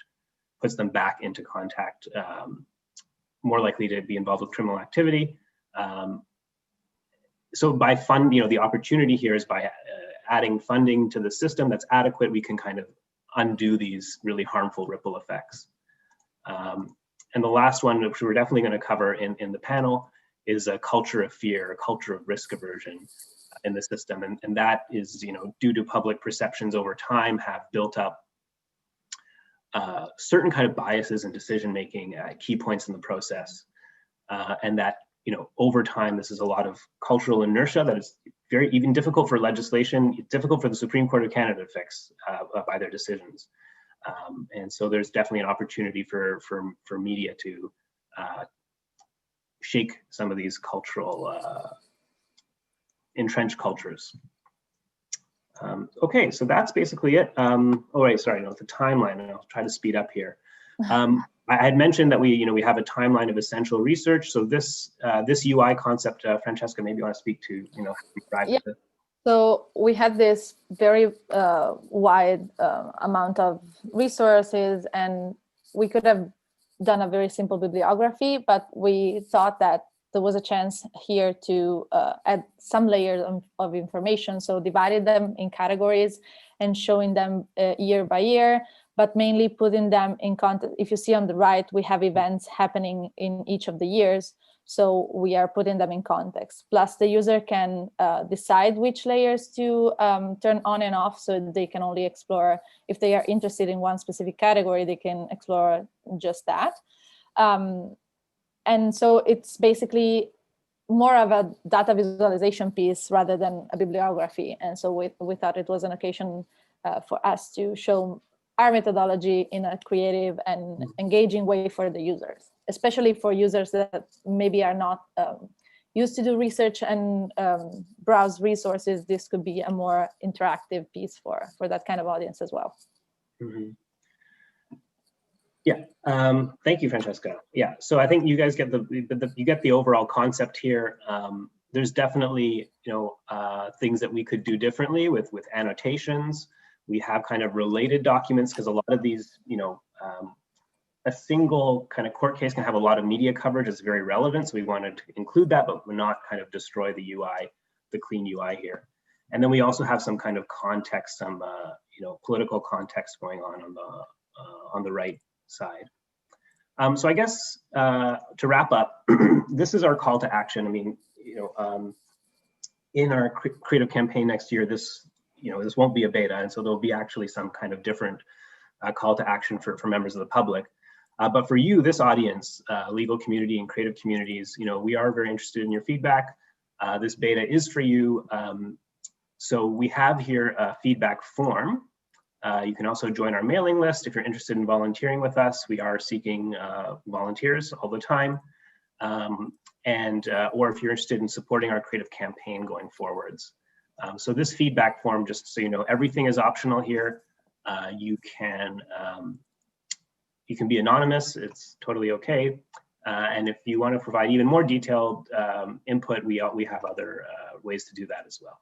A: puts them back into contact, more likely to be involved with criminal activity. So by the opportunity here is by adding funding to the system that's adequate, we can kind of undo these really harmful ripple effects. And the last one, which we're definitely going to cover in the panel, is a culture of fear, a culture of risk aversion in the system. And that is, due to public perceptions over time have built up certain kind of biases in decision-making at key points in the process. And that, over time, this is a lot of cultural inertia that is very even difficult for legislation, difficult for the Supreme Court of Canada to fix by their decisions. And so there's definitely an opportunity for media to shake some of these cultural entrenched cultures. Okay, so that's basically it. Oh, wait, sorry, no, the timeline, and I'll try to speed up here. I had mentioned that we have a timeline of essential research. So this UI concept, Francesca, maybe you want to speak to, how you arrived at it.
B: So we had this very wide amount of resources, and we could have done a very simple bibliography, but we thought that there was a chance here to add some layers of information. So divided them in categories and showing them year by year, but mainly putting them in context. If you see on the right, we have events happening in each of the years. So we are putting them in context. Plus the user can decide which layers to turn on and off, so they can only explore, if they are interested in one specific category, they can explore just that. And so it's basically more of a data visualization piece rather than a bibliography. And so we thought it was an occasion for us to show our methodology in a creative and engaging way for the users, especially for users that maybe are not used to do research and browse resources. This could be a more interactive piece for that kind of audience as well.
A: Mm-hmm. Yeah, thank you, Francesca. Yeah, so I think you guys get you get the overall concept here. There's definitely, you know, things that we could do differently with annotations. We have kind of related documents because a lot of these, you know, a single kind of court case can have a lot of media coverage. It's very relevant, so we wanted to include that, but not kind of destroy the UI, the clean UI here. And then we also have some kind of context, some you know, political context going on the right side. So I guess to wrap up, this is our call to action. I mean, you know, in our creative campaign next year, this, you know, this won't be a beta, and so there'll be actually some kind of different call to action for members of the public. But for you, this audience, legal community and creative communities, you know, we are very interested in your feedback. This beta is for you. So we have here a feedback form. You can also join our mailing list if you're interested in volunteering with us. We are seeking volunteers all the time. Or if you're interested in supporting our creative campaign going forwards. So this feedback form, just so you know, everything is optional here. You can be anonymous, it's totally okay. And if you want to provide even more detailed input, we have other ways to do that as well.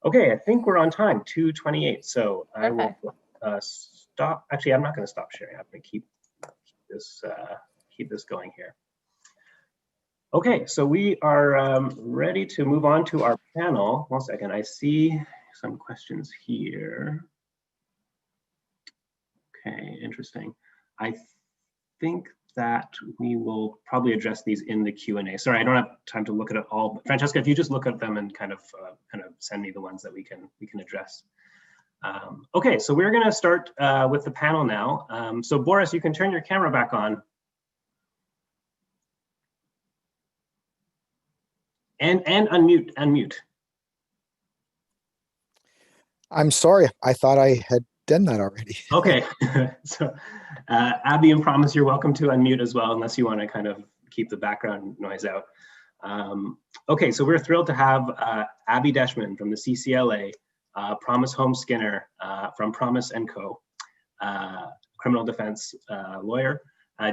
A: Okay, I think we're on time, 2:28. So I will stop. Actually, I'm not going to stop sharing. I'm going to keep this going here. Okay, so we are ready to move on to our panel. 1 second, I see some questions here. Okay, interesting. I think that we will probably address these in the Q&A. Sorry, I don't have time to look at it all. But Francesca, if you just look at them and kind of send me the ones that we can address. Okay, so we're going to start with the panel now. So Boris, you can turn your camera back on. And unmute.
D: I'm sorry, I thought I had done that already.
A: Okay, so Abby and Promise, you're welcome to unmute as well, unless you want to kind of keep the background noise out. Okay, so we're thrilled to have Abby Deschman from the CCLA, Promise Holmes Skinner from Promise & Co, criminal defense lawyer,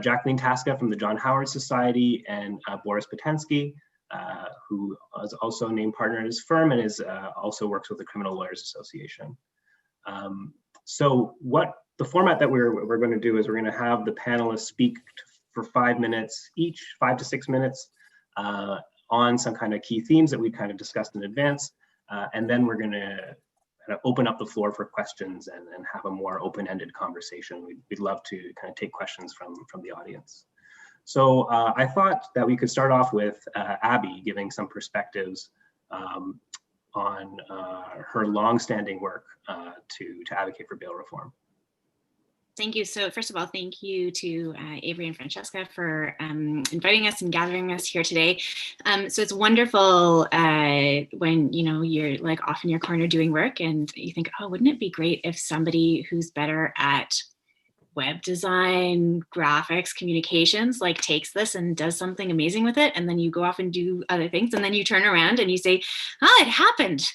A: Jacqueline Tasca from the John Howard Society, and Boris Patensky, who is also a named partner in his firm and is also works with the Criminal Lawyers Association. So what the format that we're going to do is we're going to have the panelists speak for 5 minutes each, 5 to 6 minutes on some kind of key themes that we kind of discussed in advance. And then we're going to kind of open up the floor for questions and have a more open-ended conversation. We'd love to kind of take questions from the audience. So I thought that we could start off with Abby giving some perspectives on her longstanding work to advocate for bail reform.
E: Thank you. So first of all, thank you to Avery and Francesca for inviting us and gathering us here today. So it's wonderful when, you know, you're like off in your corner doing work and you think, oh, wouldn't it be great if somebody who's better at web design, graphics, communications, like takes this and does something amazing with it. And then you go off and do other things. And then you turn around and you say, oh, it happened.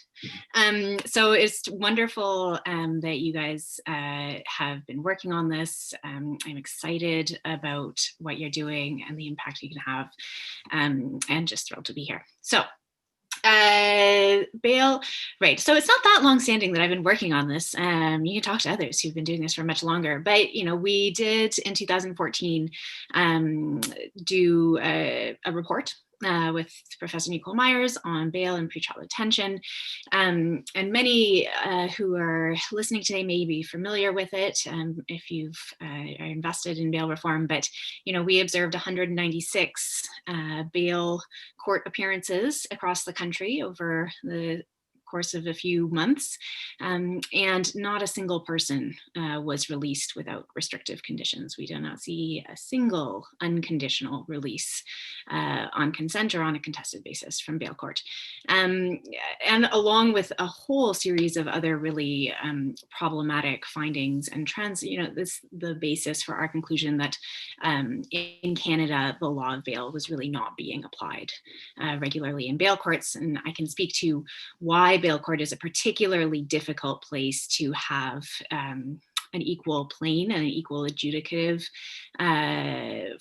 E: So it's wonderful that you guys have been working on this. I'm excited about what you're doing and the impact you can have, and just thrilled to be here. So bail, right. So it's not that long standing that I've been working on this. You can talk to others who've been doing this for much longer, but you know, we did in 2014 do a report with Professor Nicole Myers on bail and pretrial detention. And many who are listening today may be familiar with it if you've are invested in bail reform, but you know, we observed 196 bail court appearances across the country over the course of a few months, and not a single person was released without restrictive conditions. We do not see a single unconditional release on consent or on a contested basis from bail court. And along with a whole series of other really problematic findings and trends, this the basis for our conclusion that in Canada, the law of bail was really not being applied regularly in bail courts. And I can speak to why bail court is a particularly difficult place to have an equal plane and an equal adjudicative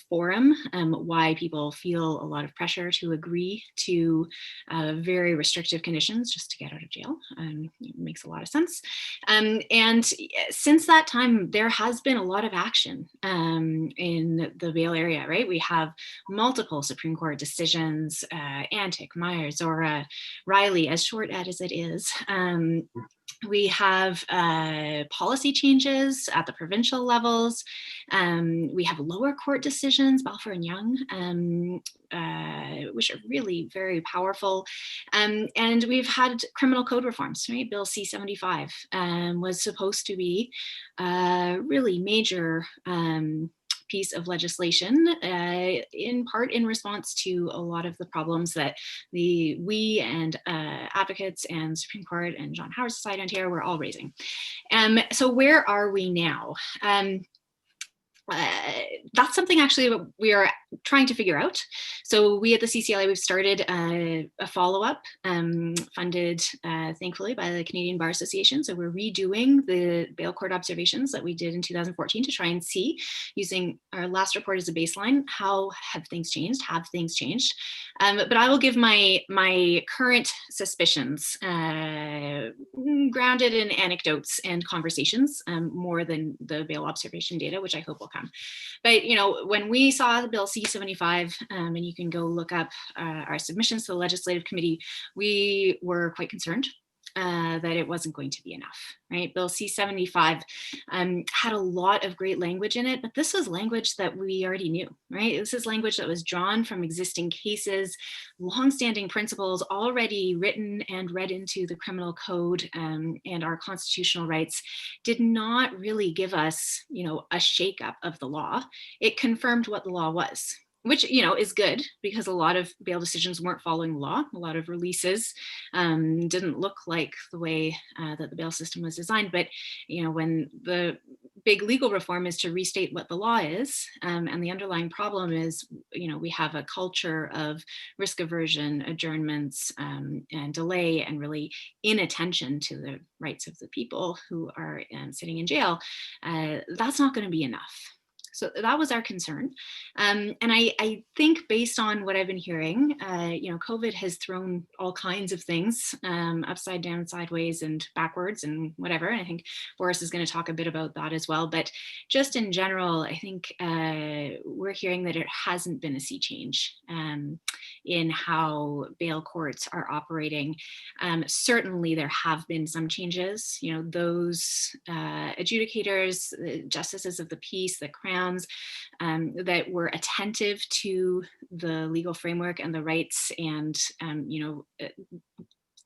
E: forum, why people feel a lot of pressure to agree to very restrictive conditions just to get out of jail. It makes a lot of sense. And since that time, there has been a lot of action in the bail area, right? We have multiple Supreme Court decisions, Antic, Meyer, Zora, Riley, as short as it is. We have policy changes at the provincial levels. We have lower court decisions, Balfour and Young, which are really very powerful. And we've had criminal code reforms, right? Bill C-75 was supposed to be a really major piece of legislation, in part in response to a lot of the problems that we and advocates and Supreme Court and John Howard Society Ontario were all raising. So where are we now? That's something actually we are trying to figure out. So we at the CCLA, we've started a follow-up funded thankfully by the Canadian Bar Association. So we're redoing the bail court observations that we did in 2014 to try and see, using our last report as a baseline, how have things changed? Have things changed? But I will give my current suspicions grounded in anecdotes and conversations more than the bail observation data, which I hope will come. But when we saw the Bill C-75, and you can go look up our submissions to the Legislative Committee, we were quite concerned that it wasn't going to be enough, right? Bill C-75 had a lot of great language in it, but this was language that we already knew, right? This is language that was drawn from existing cases, longstanding principles already written and read into the criminal code, and our constitutional rights did not really give us, a shakeup of the law. It confirmed what the law was, which is good, because a lot of bail decisions weren't following the law. A lot of releases didn't look like the way that the bail system was designed. But when the big legal reform is to restate what the law is, and the underlying problem is, we have a culture of risk aversion, adjournments, and delay, and really inattention to the rights of the people who are sitting in jail, that's not going to be enough. So that was our concern. And I think, based on what I've been hearing, COVID has thrown all kinds of things upside down, sideways, and backwards, and whatever. And I think Boris is going to talk a bit about that as well. But just in general, I think we're hearing that it hasn't been a sea change in how bail courts are operating. Certainly, there have been some changes. Those adjudicators, justices of the peace, the Crown, that were attentive to the legal framework and the rights, and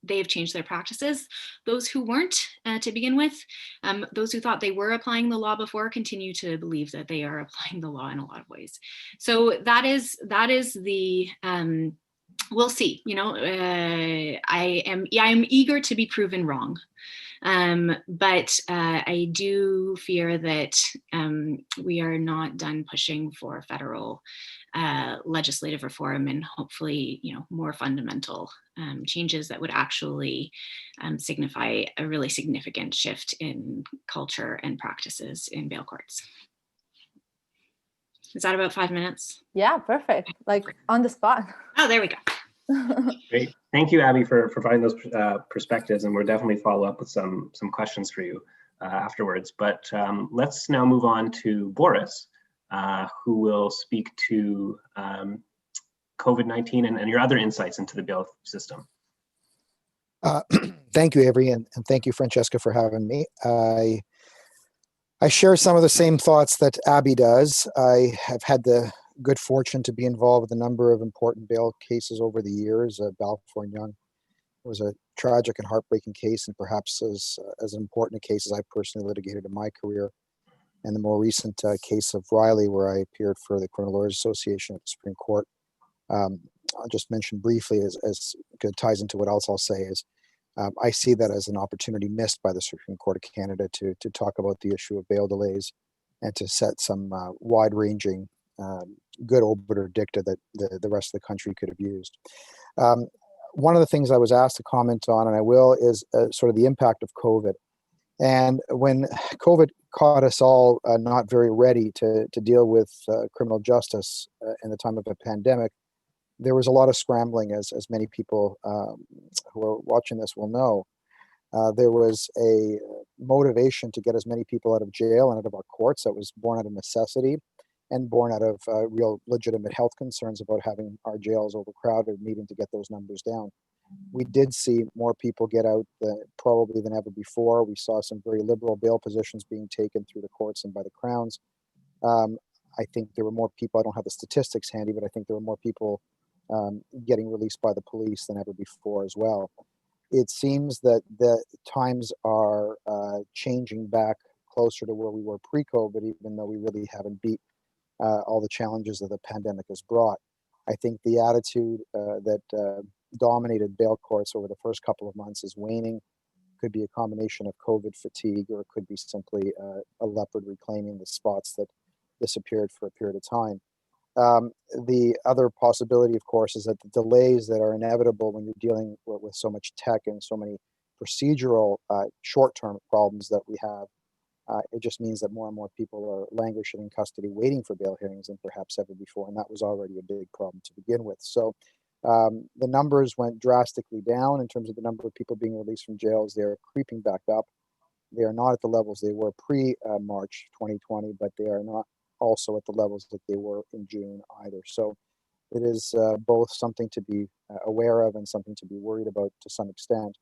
E: they have changed their practices. Those who weren't to begin with, those who thought they were applying the law before, continue to believe that they are applying the law in a lot of ways. So that is the we'll see. I am eager to be proven wrong. But I do fear that we are not done pushing for federal legislative reform, and hopefully, more fundamental changes that would actually signify a really significant shift in culture and practices in bail courts. Is that about 5 minutes?
B: Yeah, perfect. Like on the spot.
E: Oh, there we go.
A: Great. Thank you, Abby, for providing those perspectives, and we'll definitely follow up with some questions for you afterwards. But let's now move on to Boris, who will speak to COVID-19 and your other insights into the bail system.
D: Thank you, Avery, and thank you, Francesca, for having me. I share some of the same thoughts that Abby does. I have had the good fortune to be involved with a number of important bail cases over the years, Balfour and Young, was a tragic and heartbreaking case, and perhaps as important a case as I personally litigated in my career. And the more recent case of Riley, where I appeared for the Criminal Lawyers Association at the Supreme Court. I'll just mention briefly, as it ties into what else I'll say, is I see that as an opportunity missed by the Supreme Court of Canada to talk about the issue of bail delays and to set some wide-ranging good obiter dicta that the rest of the country could have used. One of the things I was asked to comment on, and I will, is sort of the impact of COVID. And when COVID caught us all not very ready to deal with criminal justice in the time of a pandemic, there was a lot of scrambling, as many people who are watching this will know. There was a motivation to get as many people out of jail and out of our courts that was born out of necessity and born out of real legitimate health concerns about having our jails overcrowded, needing to get those numbers down. We did see more people get out probably than ever before. We saw some very liberal bail positions being taken through the courts and by the crowns. I think there were more people, I don't have the statistics handy, but I think there were more people getting released by the police than ever before as well. It seems that the times are changing back closer to where we were pre-COVID, even though we really haven't beat all the challenges that the pandemic has brought. I think the attitude that dominated bail courts over the first couple of months is waning. Could be a combination of COVID fatigue, or it could be simply a leopard reclaiming the spots that disappeared for a period of time. The other possibility, of course, is that the delays that are inevitable when you're dealing with so much tech and so many procedural short-term problems that we have, it just means that more and more people are languishing in custody waiting for bail hearings than perhaps ever before, and that was already a big problem to begin with. So the numbers went drastically down in terms of the number of people being released from jails. They're creeping back up. They are not at the levels they were pre-March 2020, but they are not also at the levels that they were in June either. So it is both something to be aware of and something to be worried about to some extent.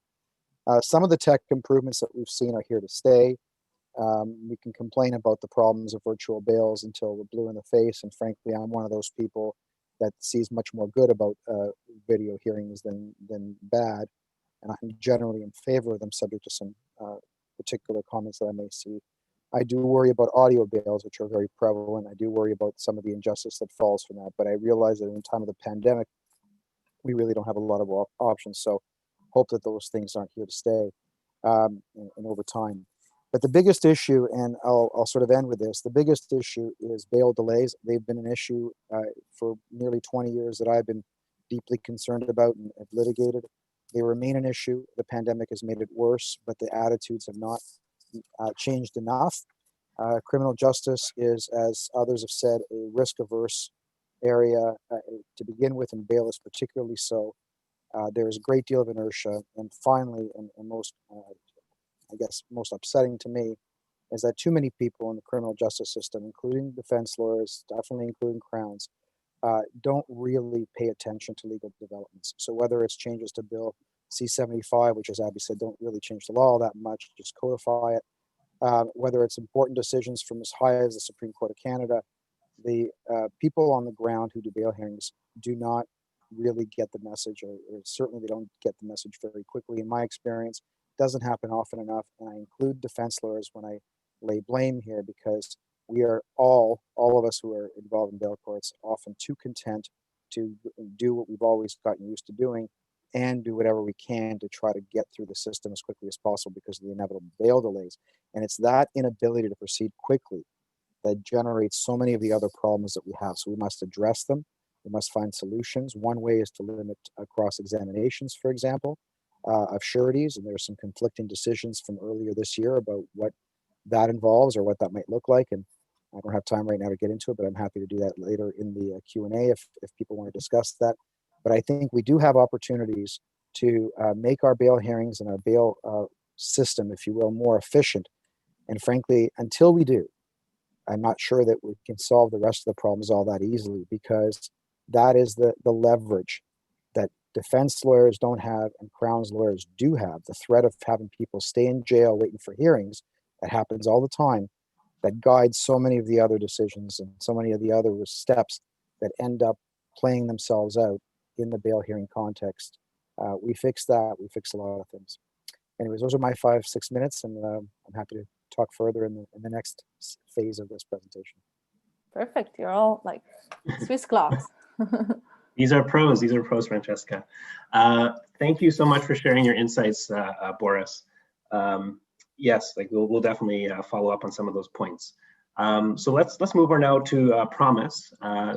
D: Some of the tech improvements that we've seen are here to stay. We can complain about the problems of virtual bails until we're blue in the face, and frankly, I'm one of those people that sees much more good about video hearings than bad, and I'm generally in favor of them, subject to some particular comments that I may see. I do worry about audio bails, which are very prevalent. I do worry about some of the injustice that falls from that, but I realize that in the time of the pandemic, we really don't have a lot of options. So hope that those things aren't here to stay and over time. But the biggest issue, and I'll sort of end with this, the biggest issue is bail delays. They've been an issue for nearly 20 years that I've been deeply concerned about and have litigated. They remain an issue. The pandemic has made it worse, but the attitudes have not changed enough. Criminal justice is, as others have said, a risk-averse area to begin with, and bail is particularly so. There is a great deal of inertia, and finally, and most, I guess, most upsetting to me, is that too many people in the criminal justice system, including defense lawyers, definitely including crowns, don't really pay attention to legal developments. So whether it's changes to Bill C-75, which, as Abby said, don't really change the law that much, just codify it, whether it's important decisions from as high as the Supreme Court of Canada, the people on the ground who do bail hearings do not really get the message, or certainly they don't get the message very quickly. In my experience, it doesn't happen often enough, and I include defense lawyers when I lay blame here, because we are all of us who are involved in bail courts, often too content to do what we've always gotten used to doing and do whatever we can to try to get through the system as quickly as possible because of the inevitable bail delays. And it's that inability to proceed quickly that generates so many of the other problems that we have. So we must address them. We must find solutions. One way is to limit cross-examinations, for example, of sureties. And there are some conflicting decisions from earlier this year about what that involves or what that might look like. And I don't have time right now to get into it, but I'm happy to do that later in the Q&A if people want to discuss that. But I think we do have opportunities to make our bail hearings and our bail system, if you will, more efficient. And frankly, until we do, I'm not sure that we can solve the rest of the problems all that easily, because that is the leverage that defense lawyers don't have and Crown's lawyers do have. The threat of having people stay in jail waiting for hearings, that happens all the time, that guides so many of the other decisions and so many of the other steps that end up playing themselves out in the bail hearing context we fixed that. We fixed a lot of things. Anyways, those are my 5-6 minutes, and I'm happy to talk further in the next phase of this presentation.
B: Perfect. You're all like Swiss clocks.
A: These are pros, Francesca. Thank you so much for sharing your insights, Boris. Yes, like we'll definitely follow up on some of those points. So let's move on now to Promise,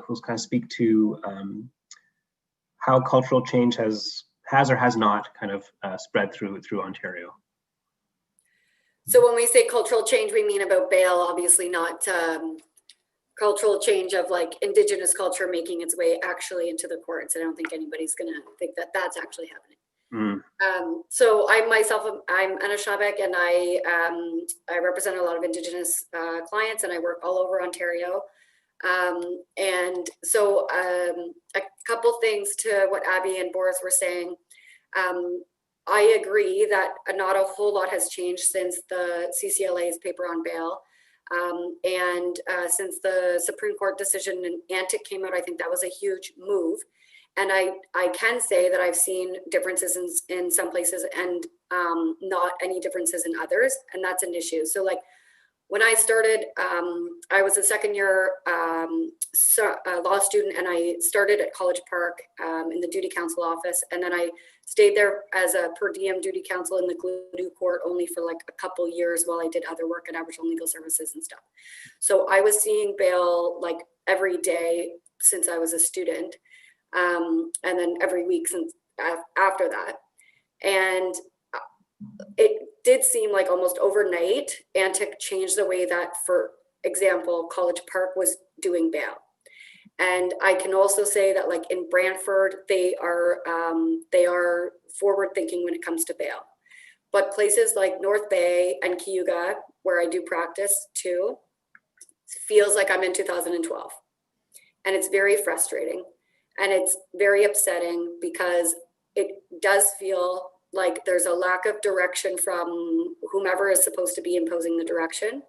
A: who's kind of speak to how cultural change has or has not kind of spread through Ontario.
F: So when we say cultural change, we mean about bail, obviously not cultural change of like Indigenous culture making its way actually into the courts. I don't think anybody's gonna think that that's actually happening. So I myself, I'm Anishinaabe, and I represent a lot of Indigenous clients, and I work all over Ontario. And so a couple things to what Abby and Boris were saying. I agree that not a whole lot has changed since the CCLA's paper on bail. And since the Supreme Court decision in Antic came out, I think that was a huge move. And I can say that I've seen differences in some places and not any differences in others, and that's an issue. So like when I started, I was a second year law student, and I started at College Park in the duty counsel office, and then I stayed there as a per diem duty counsel in the Gladue court only for like a couple years while I did other work at Aboriginal Legal Services and stuff. So I was seeing bail like every day since I was a student, and then every week since after that. And it did seem like almost overnight Antic changed the way that, for example, College Park was doing bail. And I can also say that like in Brantford, they are forward thinking when it comes to bail. But places like North Bay and Cayuga, where I do practice too, feels like I'm in 2012. And it's very frustrating. And it's very upsetting because it does feel like there's a lack of direction from whomever is supposed to be imposing the direction.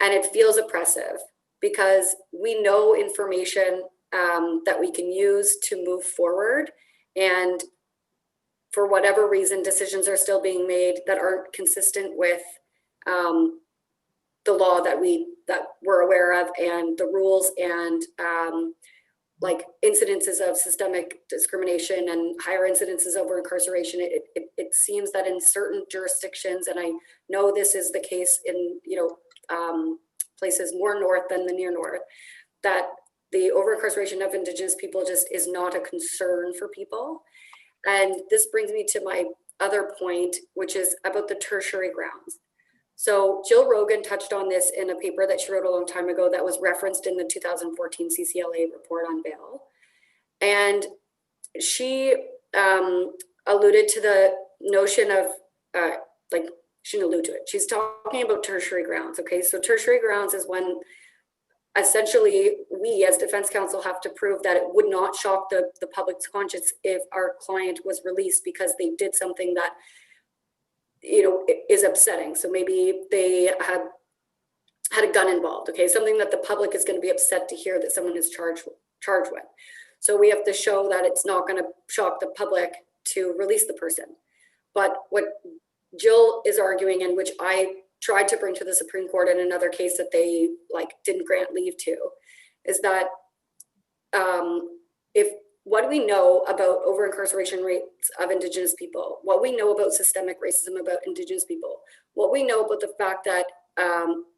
F: And it feels oppressive because we know information that we can use to move forward. And for whatever reason, decisions are still being made that aren't consistent with the law that we're aware of and the rules and like incidences of systemic discrimination and higher incidences over incarceration. It seems that in certain jurisdictions, and I know this is the case in places more north than the near north, that the over incarceration of Indigenous people just is not a concern for people. And this brings me to my other point, which is about the tertiary grounds. So Jill Rogan touched on this in a paper that she wrote a long time ago that was referenced in the 2014 CCLA report on bail. And she alluded to the notion of, she didn't allude to it. She's talking about tertiary grounds, okay? So tertiary grounds is when essentially we as defense counsel have to prove that it would not shock the public's conscience if our client was released because they did something that is upsetting. So maybe they had a gun involved, okay? Something that the public is going to be upset to hear that someone is charged with. So we have to show that it's not going to shock the public to release the person. But what Jill is arguing, and which I tried to bring to the Supreme Court in another case that they didn't grant leave to, is that if what we know about over-incarceration rates of Indigenous people, what we know about systemic racism about Indigenous people, what we know about the fact that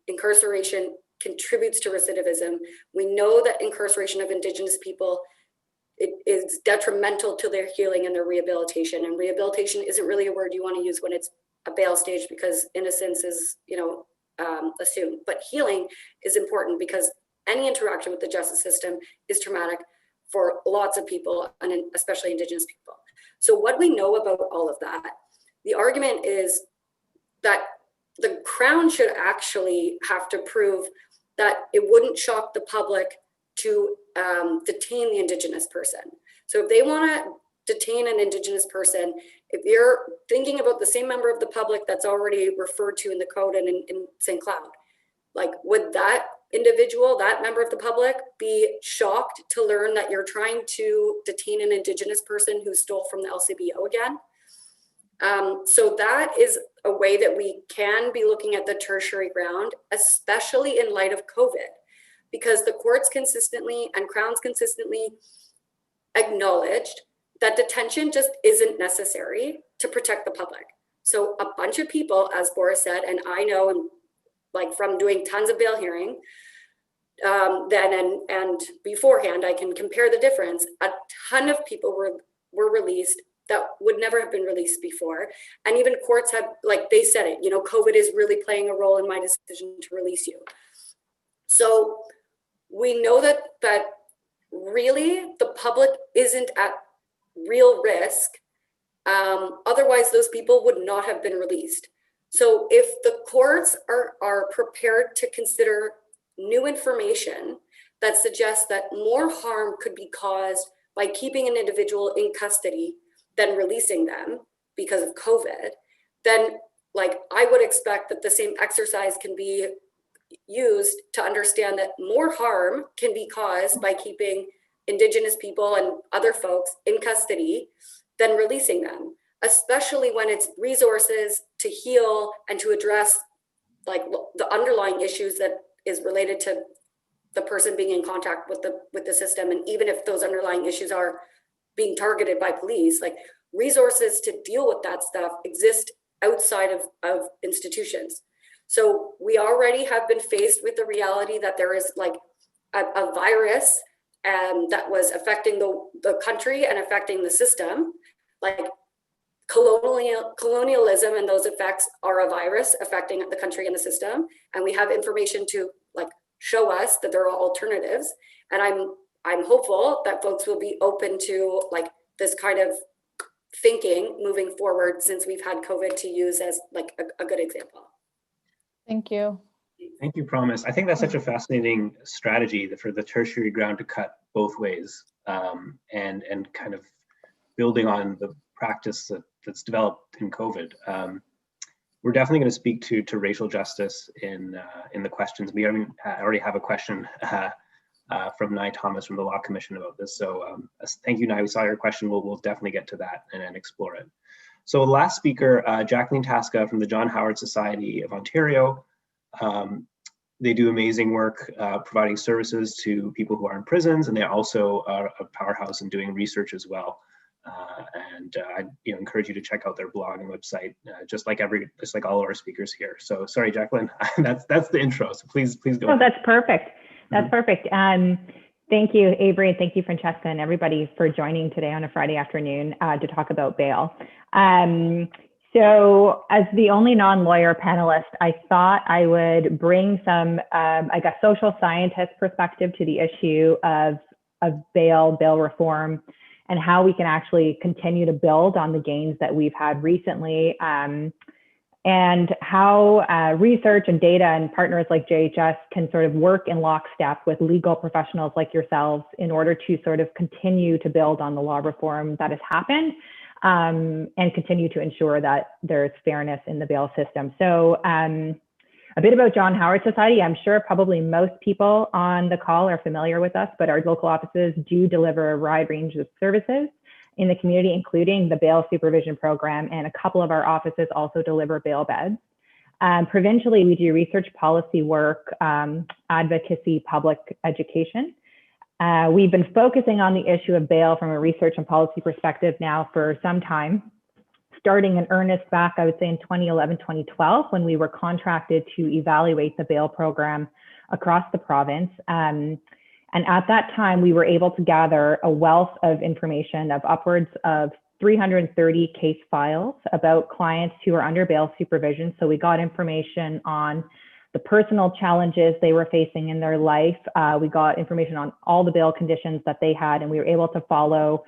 F: incarceration contributes to recidivism, we know that incarceration of Indigenous people, it is detrimental to their healing and their rehabilitation. And rehabilitation isn't really a word you want to use when it's a bail stage because innocence is, assumed. But healing is important because any interaction with the justice system is traumatic for lots of people, and especially Indigenous people. So what we know about all of that, the argument is that the Crown should actually have to prove that it wouldn't shock the public to detain the Indigenous person. So if they want to detain an Indigenous person, if you're thinking about the same member of the public that's already referred to in the code and in St. Cloud, would that individual, that member of the public, be shocked to learn that you're trying to detain an Indigenous person who stole from the LCBO again. So that is a way that we can be looking at the tertiary ground, especially in light of COVID, because the courts consistently and Crowns consistently acknowledged that detention just isn't necessary to protect the public. So a bunch of people, as Boris said, and I know, and like from doing tons of bail hearing, then and beforehand, I can compare the difference. A ton of people were released that would never have been released before. And even courts have, like they said it, you know, COVID is really playing a role in my decision to release you. So we know that really the public isn't at real risk. Otherwise, those people would not have been released. So if the courts are prepared to consider new information that suggests that more harm could be caused by keeping an individual in custody than releasing them because of COVID, then like I would expect that the same exercise can be used to understand that more harm can be caused by keeping Indigenous people and other folks in custody than releasing them, especially when it's resources to heal and to address like the underlying issues that is related to the person being in contact with the system. And even if those underlying issues are being targeted by police, like resources to deal with that stuff exist outside of institutions. So we already have been faced with the reality that there is like a virus that was affecting the country and affecting the system. Like colonialism and those effects are a virus affecting the country and the system. And we have information to like show us that there are alternatives. And I'm hopeful that folks will be open to like this kind of thinking moving forward, since we've had COVID to use as like a good example.
B: Thank you.
A: Thank you, Promise. I think that's such a fascinating strategy for the tertiary ground to cut both ways, and kind of building on the practice that's developed in COVID. We're definitely going to speak to racial justice in the questions. We already have a question from Nye Thomas from the Law Commission about this. So thank you, Nye. We saw your question. We'll definitely get to that and explore it. So last speaker, Jacqueline Tasca from the John Howard Society of Ontario. They do amazing work providing services to people who are in prisons, and they also are a powerhouse in doing research as well. I encourage you to check out their blog and website, just like all of our speakers here. So sorry, Jacqueline, that's the intro. So please go.
C: Oh, that's perfect. That's perfect. Thank you, Avery, and thank you, Francesca, and everybody for joining today on a Friday afternoon to talk about bail. So as the only non-lawyer panelist, I thought I would bring some, I guess, social scientist perspective to the issue of bail reform, and how we can actually continue to build on the gains that we've had recently, and how research and data and partners like JHS can sort of work in lockstep with legal professionals like yourselves in order to sort of continue to build on the law reform that has happened, and continue to ensure that there's fairness in the bail system. So a bit about John Howard Society. I'm sure probably most people on the call are familiar with us, but our local offices do deliver a wide range of services in the community, including the bail supervision program, and a couple of our offices also deliver bail beds. Provincially, we do research policy work, advocacy, public education. We've been focusing on the issue of bail from a research and policy perspective now for some time, starting in earnest back, I would say in 2011, 2012, when we were contracted to evaluate the bail program across the province. And at that time, we were able to gather a wealth of information of upwards of 330 case files about clients who are under bail supervision. So we got information on the personal challenges they were facing in their life. We got information on all the bail conditions that they had, and we were able to follow,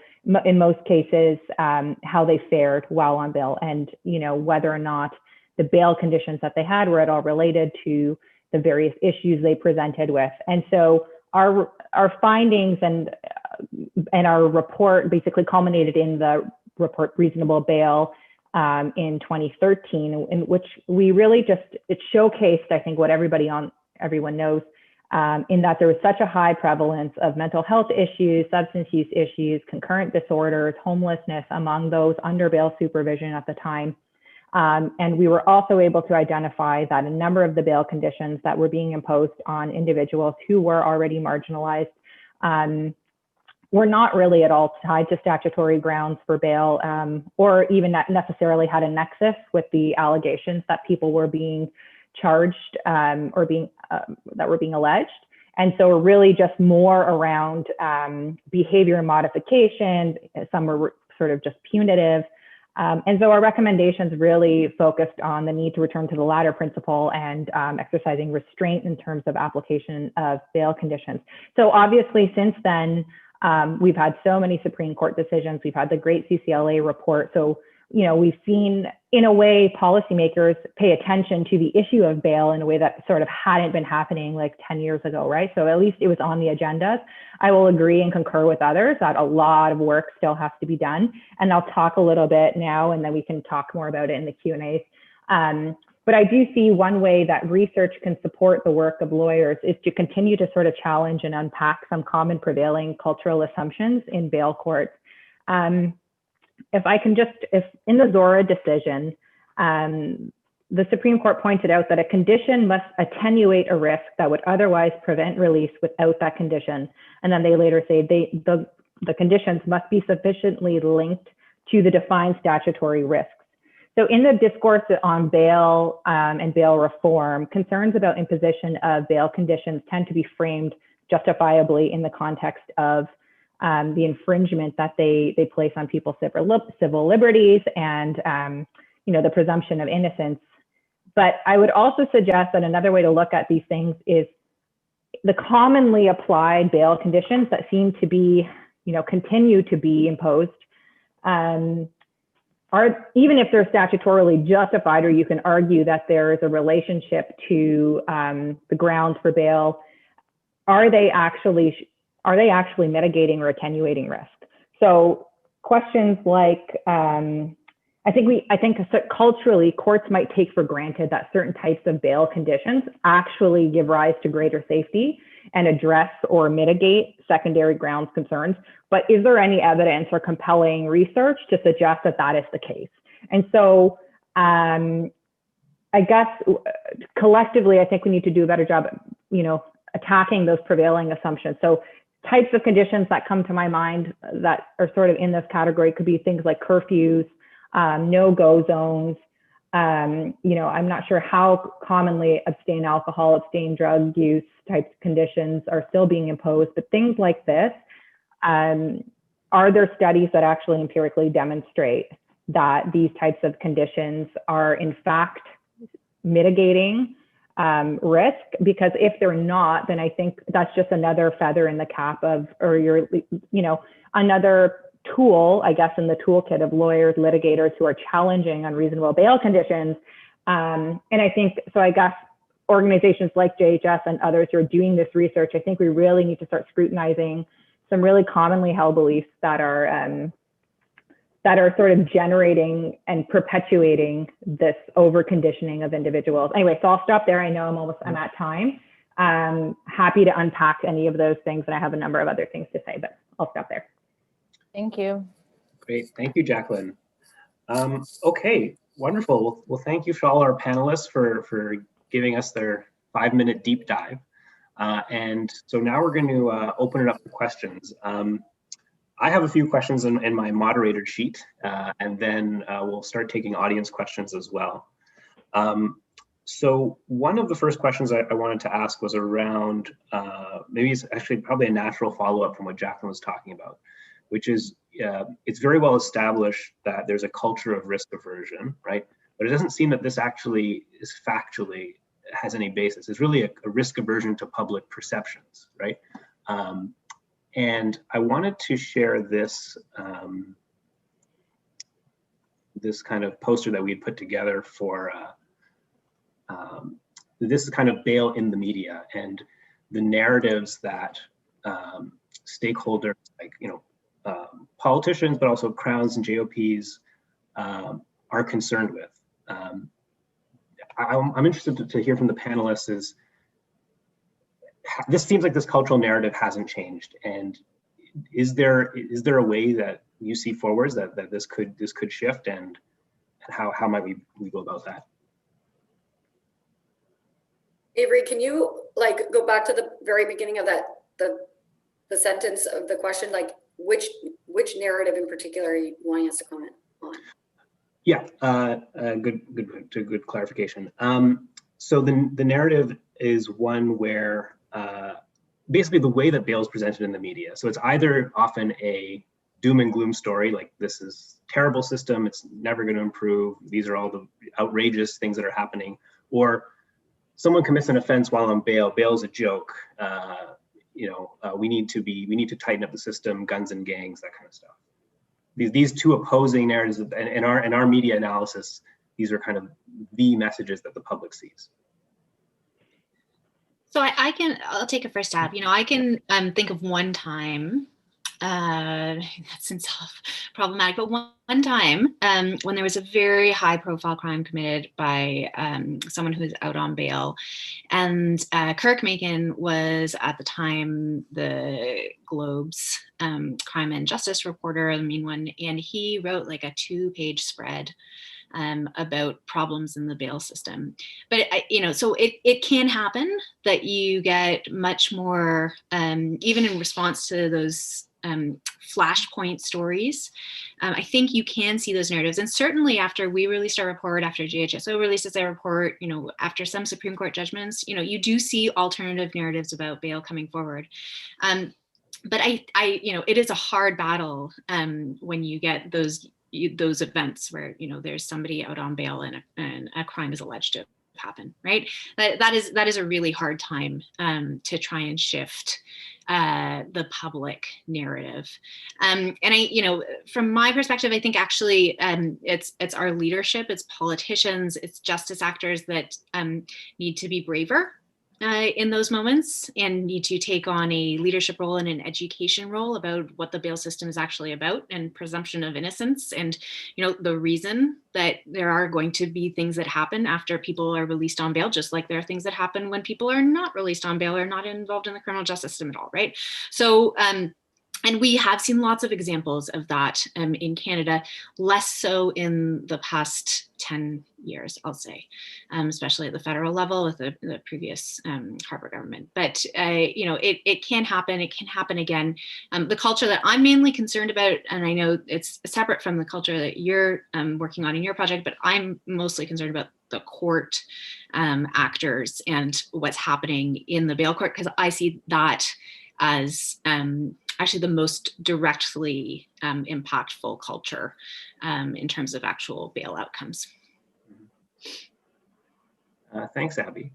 C: in most cases, how they fared while on bail, and whether or not the bail conditions that they had were at all related to the various issues they presented with. And so our findings and our report basically culminated in the report Reasonable Bail in 2013, in which we really it showcased, I think, what everyone knows, in that there was such a high prevalence of mental health issues, substance use issues, concurrent disorders, homelessness among those under bail supervision at the time. And we were also able to identify that a number of the bail conditions that were being imposed on individuals who were already marginalized were not really at all tied to statutory grounds for bail, or even not necessarily had a nexus with the allegations that people were being charged or that were being alleged. And so really just more around behavior modification. Some were sort of just punitive. And so our recommendations really focused on the need to return to the latter principle and exercising restraint in terms of application of bail conditions. So obviously since then, we've had so many Supreme Court decisions. We've had the great CCLA report. So, you know, we've seen in a way policymakers pay attention to the issue of bail in a way that sort of hadn't been happening like 10 years ago, right? So at least it was on the agendas. I will agree and concur with others that a lot of work still has to be done. And I'll talk a little bit now, and then we can talk more about it in the Q&As. But I do see one way that research can support the work of lawyers is to continue to sort of challenge and unpack some common prevailing cultural assumptions in bail courts. If in the Zora decision, the Supreme Court pointed out that a condition must attenuate a risk that would otherwise prevent release without that condition. And then they later say the conditions must be sufficiently linked to the defined statutory risks. So in the discourse on bail and bail reform, concerns about imposition of bail conditions tend to be framed justifiably in the context of the infringement that they place on people's civil liberties and you know, the presumption of innocence. But I would also suggest that another way to look at these things is the commonly applied bail conditions that seem to be, you know, continue to be imposed are, even if they're statutorily justified, or you can argue that there is a relationship to the grounds for bail, are they actually mitigating or attenuating risk? So questions like, I think culturally courts might take for granted that certain types of bail conditions actually give rise to greater safety and address or mitigate secondary grounds concerns. But is there any evidence or compelling research to suggest that that is the case? And so I guess collectively, I think we need to do a better job, you know, attacking those prevailing assumptions. So types of conditions that come to my mind that are sort of in this category could be things like curfews, no-go zones. You know, I'm not sure how commonly abstain alcohol, abstain drug use types of conditions are still being imposed, but things like this, are there studies that actually empirically demonstrate that these types of conditions are in fact mitigating risk? Because if they're not, then I think that's just another feather in the cap of, or you know, another tool, I guess, in the toolkit of lawyers, litigators who are challenging unreasonable bail conditions. And I think, so I guess organizations like JHS and others who are doing this research, I think we really need to start scrutinizing some really commonly held beliefs that are sort of generating and perpetuating this over-conditioning of individuals. Anyway, so I'll stop there. I know I'm at time. Happy to unpack any of those things, and I have a number of other things to say, but I'll stop there.
B: Thank you.
A: Great. Thank you, Jacqueline. Okay, wonderful. Well, thank you for all our panelists for giving us their 5-minute deep dive. And so now we're going to open it up to questions. I have a few questions in my moderator sheet, and then we'll start taking audience questions as well. So one of the first questions I wanted to ask was around, maybe it's actually probably a natural follow-up from what Jacqueline was talking about, which is it's very well established that there's a culture of risk aversion, right? But it doesn't seem that this actually is factually has any basis. It's really a risk aversion to public perceptions, right? And I wanted to share this this kind of poster that we had put together for this is kind of bail in the media and the narratives that stakeholders like, you know, politicians, but also crowns and JOPs are concerned with. I'm interested to hear from the panelists is, this seems like this cultural narrative hasn't changed. And is there a way that you see forwards that this could shift, and how might we go about that?
F: Avery, can you like go back to the very beginning of that, the sentence of the question, like which narrative in particular are you wanting us to comment on?
A: Yeah, good clarification. So the narrative is one where basically the way that bail is presented in the media. So it's either often a doom and gloom story, like this is terrible system, it's never going to improve, these are all the outrageous things that are happening, or someone commits an offense while on bail, bail's a joke, we need to tighten up the system, guns and gangs, that kind of stuff. These two opposing narratives, and in our media analysis, these are kind of the messages that the public sees.
E: So I'll take a first stab. I can think of one time, that's itself problematic, but one time when there was a very high profile crime committed by someone who was out on bail, and Kirk Macon was at the time the Globe's crime and justice reporter, the main one, and he wrote like a 2-page spread about problems in the bail system. But so it can happen that you get much more, even in response to those flashpoint stories. I think you can see those narratives, and certainly after we released our report, after GHSO releases their report, after some Supreme Court judgments, you do see alternative narratives about bail coming forward. But I it is a hard battle when you get those events where there's somebody out on bail and a crime is alleged to have happened, right? That is a really hard time to try and shift the public narrative. And from my perspective, I think actually it's our leadership, it's politicians, it's justice actors that need to be braver in those moments and need to take on a leadership role and an education role about what the bail system is actually about, and presumption of innocence, and the reason that there are going to be things that happen after people are released on bail, just like there are things that happen when people are not released on bail or not involved in the criminal justice system at all, right? So and we have seen lots of examples of that in Canada, less so in the past 10 years, I'll say, especially at the federal level with the previous Harper government. But, it can happen. It can happen again. The culture that I'm mainly concerned about, and I know it's separate from the culture that you're working on in your project, but I'm mostly concerned about the court actors and what's happening in the bail court, because I see that as actually the most directly impactful culture in terms of actual bail outcomes.
A: Thanks, Abby.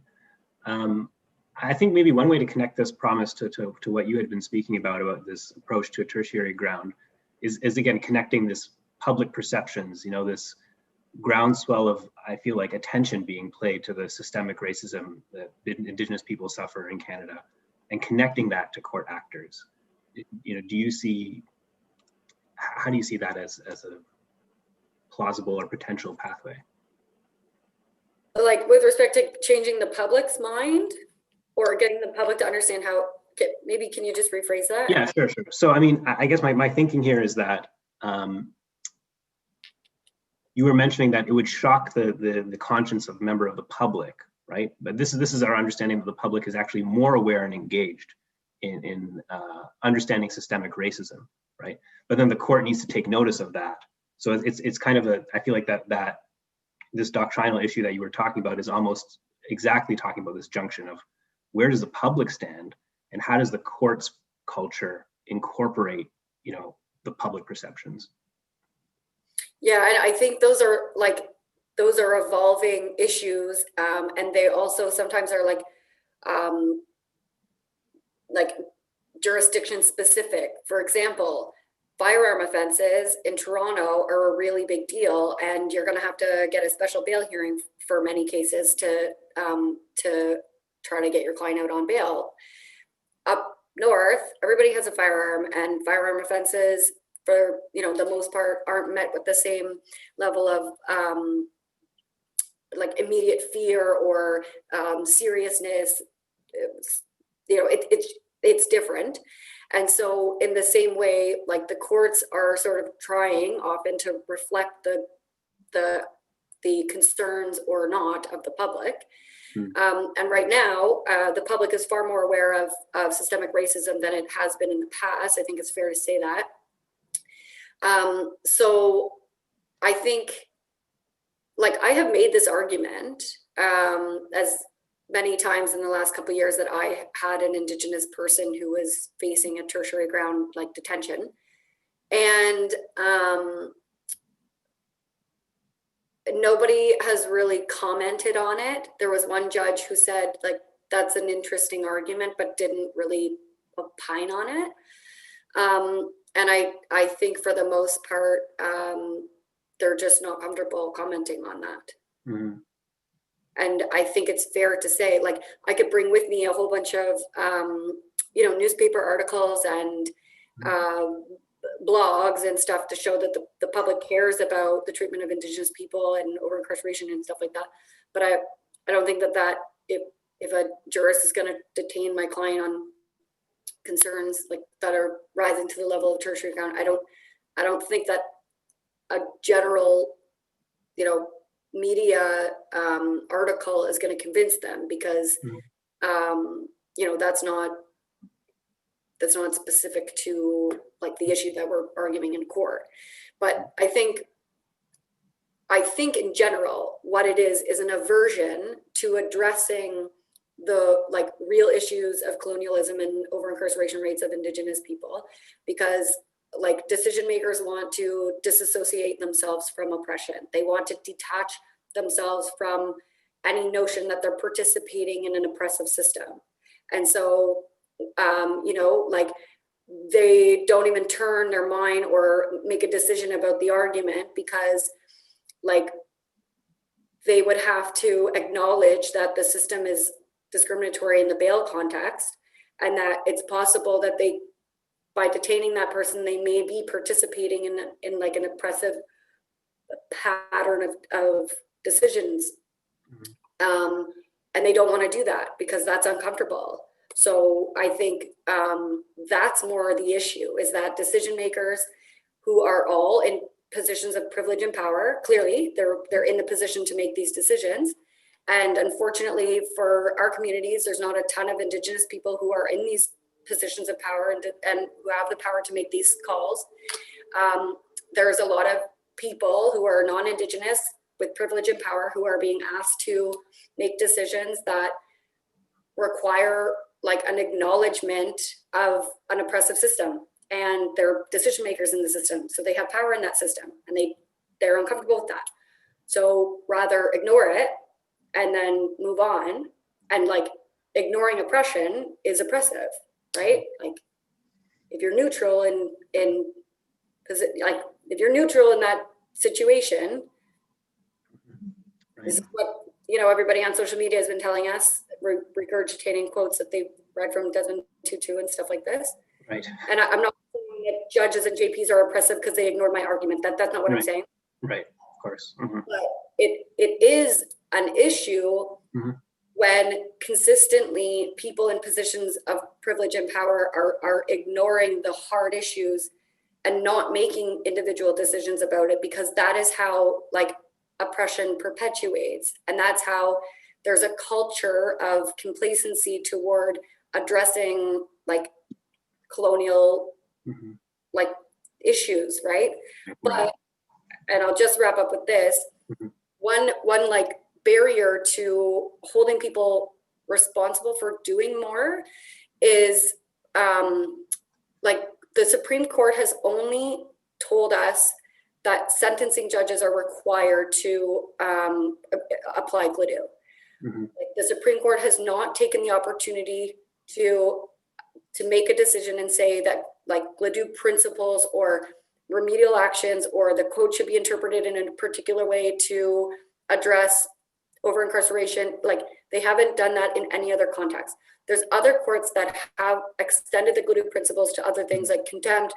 A: I think maybe one way to connect this promise to what you had been speaking about this approach to a tertiary ground is again connecting this public perceptions, this groundswell of, I feel like, attention being played to the systemic racism that Indigenous people suffer in Canada, and connecting that to court actors. How do you see that as a plausible or potential pathway?
F: Like with respect to changing the public's mind or getting the public to understand how, maybe can you just rephrase that?
A: Yeah, sure. So, I guess my thinking here is that you were mentioning that it would shock the conscience of a member of the public, right? But this is our understanding that the public is actually more aware and engaged in understanding systemic racism, right? But then the court needs to take notice of that. So it's kind of I feel like that this doctrinal issue that you were talking about is almost exactly talking about this junction of where does the public stand and how does the court's culture incorporate, the public perceptions? Yeah,
F: and I think those are evolving issues, and they also sometimes are like jurisdiction specific. For example, firearm offenses in Toronto are a really big deal, and you're going to have to get a special bail hearing for many cases to try to get your client out on bail. Up north, everybody has a firearm, and firearm offenses, for the most part, aren't met with the same level of immediate fear or seriousness. it's different. And so in the same way, like the courts are sort of trying often to reflect the concerns or not of the public. And right now, the public is far more aware of systemic racism than it has been in the past. I think it's fair to say that. So I think, like, I have made this argument as many times in the last couple of years that I had an Indigenous person who was facing a tertiary ground like detention. And nobody has really commented on it. There was one judge who said, like, that's an interesting argument, but didn't really opine on it. And I think for the most part, they're just not comfortable commenting on that.
A: Mm-hmm.
F: And I think it's fair to say, like, I could bring with me a whole bunch of, newspaper articles and blogs and stuff to show that the public cares about the treatment of Indigenous people and over incarceration and stuff like that. But I don't think that if a jurist is going to detain my client on concerns like that are rising to the level of tertiary ground, I don't think that a general, media article is going to convince them, because that's not specific to like the issue that we're arguing in court. But I think in general, what it is an aversion to addressing the like real issues of colonialism and over incarceration rates of Indigenous people, because like decision makers want to disassociate themselves from oppression. They want to detach themselves from any notion that they're participating in an oppressive system. And so, like they don't even turn their mind or make a decision about the argument, because like they would have to acknowledge that the system is discriminatory in the bail context, and that it's possible that by detaining that person, they may be participating in like an oppressive pattern of decisions. And they don't want to do that because that's uncomfortable. So I think that's more the issue, is that decision makers who are all in positions of privilege and power, clearly they're in the position to make these decisions. And unfortunately for our communities, there's not a ton of Indigenous people who are in these positions of power and who have the power to make these calls. There's a lot of people who are non-Indigenous with privilege and power who are being asked to make decisions that require like an acknowledgement of an oppressive system, and they're decision makers in the system. So they have power in that system, and they're uncomfortable with that. So rather ignore it and then move on. And like ignoring oppression is oppressive, right? Like if you're neutral if you're neutral in that situation, this is what everybody on social media has been telling us, regurgitating quotes that they've read from Desmond Tutu and stuff like this.
A: Right.
F: And I'm not saying that judges and JPs are oppressive because they ignored my argument. That's not what I'm saying.
A: Right. Of course. Mm-hmm.
F: But it is an issue when consistently people in positions of privilege and power are ignoring the hard issues and not making individual decisions about it, because that is how like oppression perpetuates. And that's how there's a culture of complacency toward addressing like colonial like issues, right? But, and I'll just wrap up with this, one like barrier to holding people responsible for doing more is like the Supreme Court has only told us that sentencing judges are required to apply GLADU. Like the Supreme Court has not taken the opportunity to make a decision and say that like GLADU principles or remedial actions or the code should be interpreted in a particular way to address over incarceration. Like they haven't done that in any other context. There's other courts that have extended the GLADU principles to other things like contempt,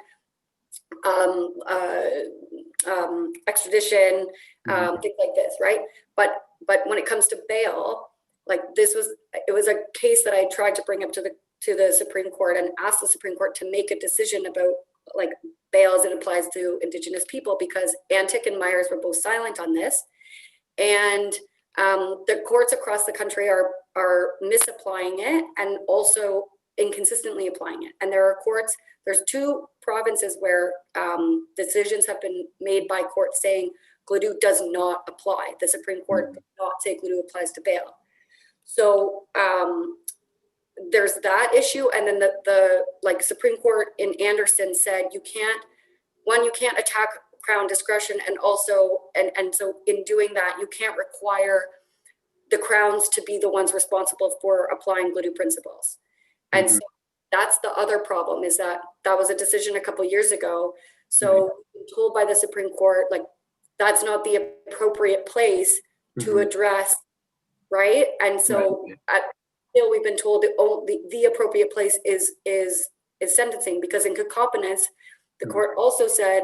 F: extradition, things like this, right? But when it comes to bail, like it was a case that I tried to bring up to to the Supreme Court and ask the Supreme Court to make a decision about like bail as it applies to Indigenous people, because Antic and Myers were both silent on this. And the courts across the country are misapplying it and also inconsistently applying it. And there are courts, there's 2 provinces where decisions have been made by courts saying Gladue does not apply. The Supreme Court does not say Gladue applies to bail. So there's that issue. And then the like Supreme Court in Anderson said you can't attack Crown discretion, and also and so in doing that you can't require the Crowns to be the ones responsible for applying Gladue principles. And so that's the other problem, is that was a decision a couple of years ago. So told by the Supreme Court, like, that's not the appropriate place to address, right? And so still we've been told that the appropriate place is sentencing, because in Kokoponis, the court also said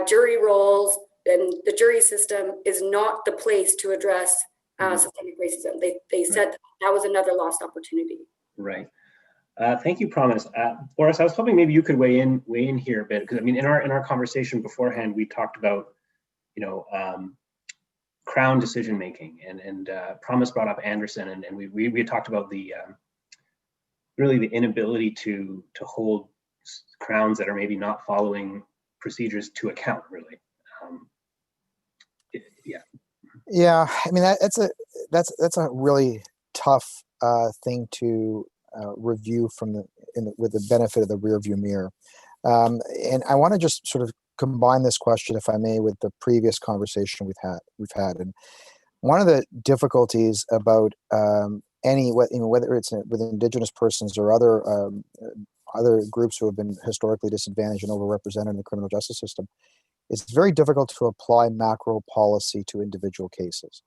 F: jury roles and the jury system is not the place to address systemic racism. They said that was another lost opportunity.
A: Right. Thank you, Promise. Boris, I was hoping maybe you could weigh in here a bit, because I mean, in our conversation beforehand, we talked about, you know, Crown decision making, and Promise brought up Anderson, and we talked about the really the inability to hold Crowns that are maybe not following procedures to account, really.
D: Yeah, I mean that's a really tough thing to review with the benefit of the rear view mirror. And I want to just sort of combine this question, if I may, with the previous conversation we've had. And one of the difficulties about whether it's with Indigenous persons or other groups who have been historically disadvantaged and overrepresented in the criminal justice system, it's very difficult to apply macro policy to individual cases.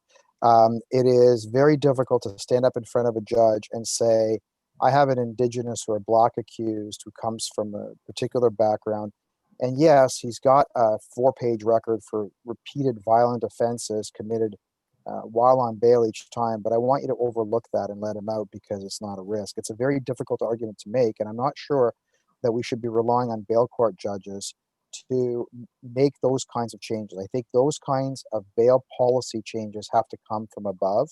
D: It is very difficult to stand up in front of a judge and say, I have an Indigenous or a Black accused who comes from a particular background, and yes, he's got a 4-page record for repeated violent offenses committed while on bail each time, but I want you to overlook that and let him out because it's not a risk. It's a very difficult argument to make, and I'm not sure that we should be relying on bail court judges to make those kinds of changes. I think those kinds of bail policy changes have to come from above,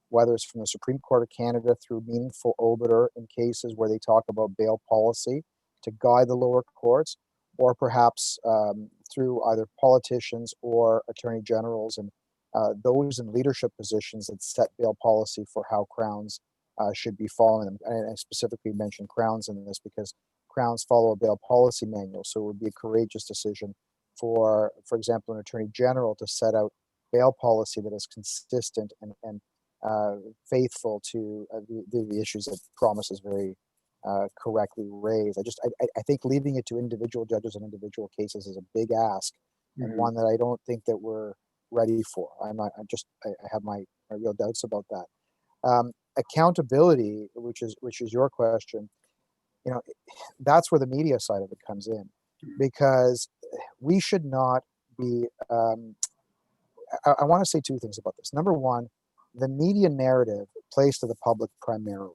D: whether it's from the Supreme Court of Canada through meaningful obiter in cases where they talk about bail policy to guide the lower courts, or perhaps through either politicians or attorney generals and those in leadership positions that set bail policy for how Crowns should be following. And I specifically mentioned Crowns in this because Crowns follow a bail policy manual, so it would be a courageous decision for example, an attorney general to set out bail policy that is consistent and faithful to the issues that Promise is very correctly raised. I think leaving it to individual judges and individual cases is a big ask, and one that I don't think that we're ready for. I have my real doubts about that. Accountability, which is your question, you know, that's where the media side of it comes in, because we should not be. I want to say 2 things about this. Number one, the media narrative plays to the public primarily.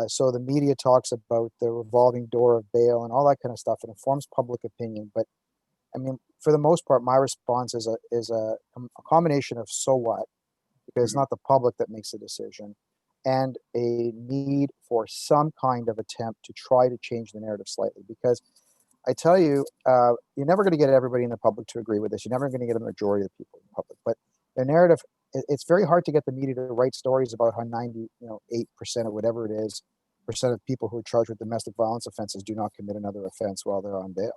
D: So the media talks about the revolving door of bail and all that kind of stuff, and it informs public opinion. But I mean, for the most part, my response is a combination of so what, because it's not the public that makes the decision, and a need for some kind of attempt to try to change the narrative slightly. Because I tell you, you're never going to get everybody in the public to agree with this. You're never going to get a majority of people in the public. But the narrative, it's very hard to get the media to write stories about how 98% or whatever it is, percent of people who are charged with domestic violence offenses do not commit another offense while they're on bail.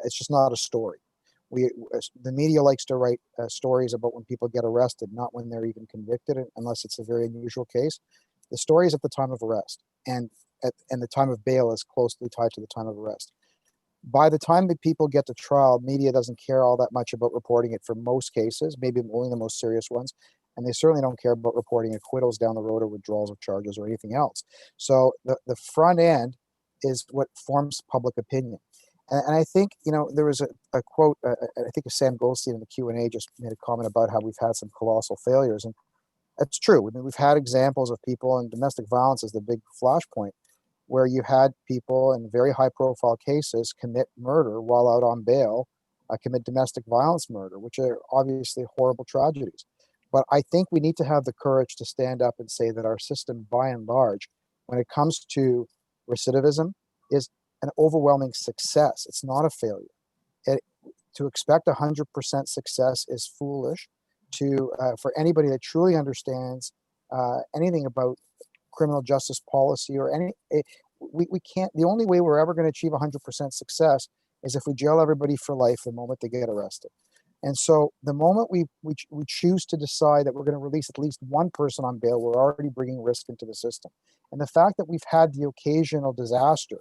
D: It's just not a story. The media likes to write stories about when people get arrested, not when they're even convicted, unless it's a very unusual case. The story is at the time of arrest, and the time of bail is closely tied to the time of arrest. By the time that people get to trial, media doesn't care all that much about reporting it for most cases, maybe only the most serious ones. And they certainly don't care about reporting acquittals down the road or withdrawals of charges or anything else. So the front end is what forms public opinion. And I think, you know, there was a quote, I think Sam Goldstein in the Q&A just made a comment about how we've had some colossal failures. And That's true. I mean, we've had examples of people in domestic violence as the big flashpoint, where you had people in very high profile cases commit murder while out on bail, commit domestic violence murder, which are obviously horrible tragedies. But I think we need to have the courage to stand up and say that our system, by and large, when it comes to recidivism, is an overwhelming success. It's not a failure. To expect 100% success is foolish. For anybody that truly understands anything about criminal justice policy or we can't. The only way we're ever going to achieve 100% success is if we jail everybody for life the moment they get arrested. And so the moment we choose to decide that we're going to release at least one person on bail, we're already bringing risk into the system. And the fact that we've had the occasional disaster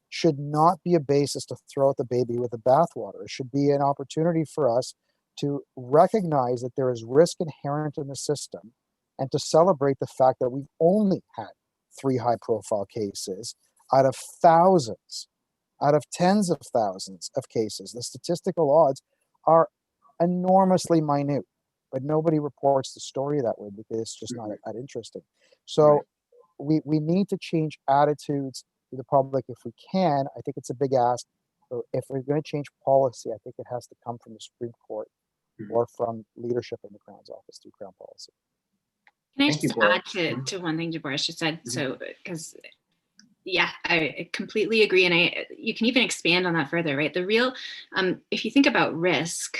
D: should not be a basis to throw out the baby with the bathwater. It should be an opportunity for us to recognize that there is risk inherent in the system and to celebrate the fact that we've only had 3 high-profile cases out of thousands, out of tens of thousands of cases. The statistical odds are enormously minute, but nobody reports the story that way because it's just not that interesting. So we need to change attitudes to the public if we can. I think it's a big ask. So if we're going to change policy, I think it has to come from the Supreme Court or from leadership in the Crown's office through Crown policy.
E: Can I
A: Thank you,
E: just
A: Boris.
E: add to one thing Boris just said? So, because yeah, I completely agree, and you can even expand on that further, right? The real, if you think about risk,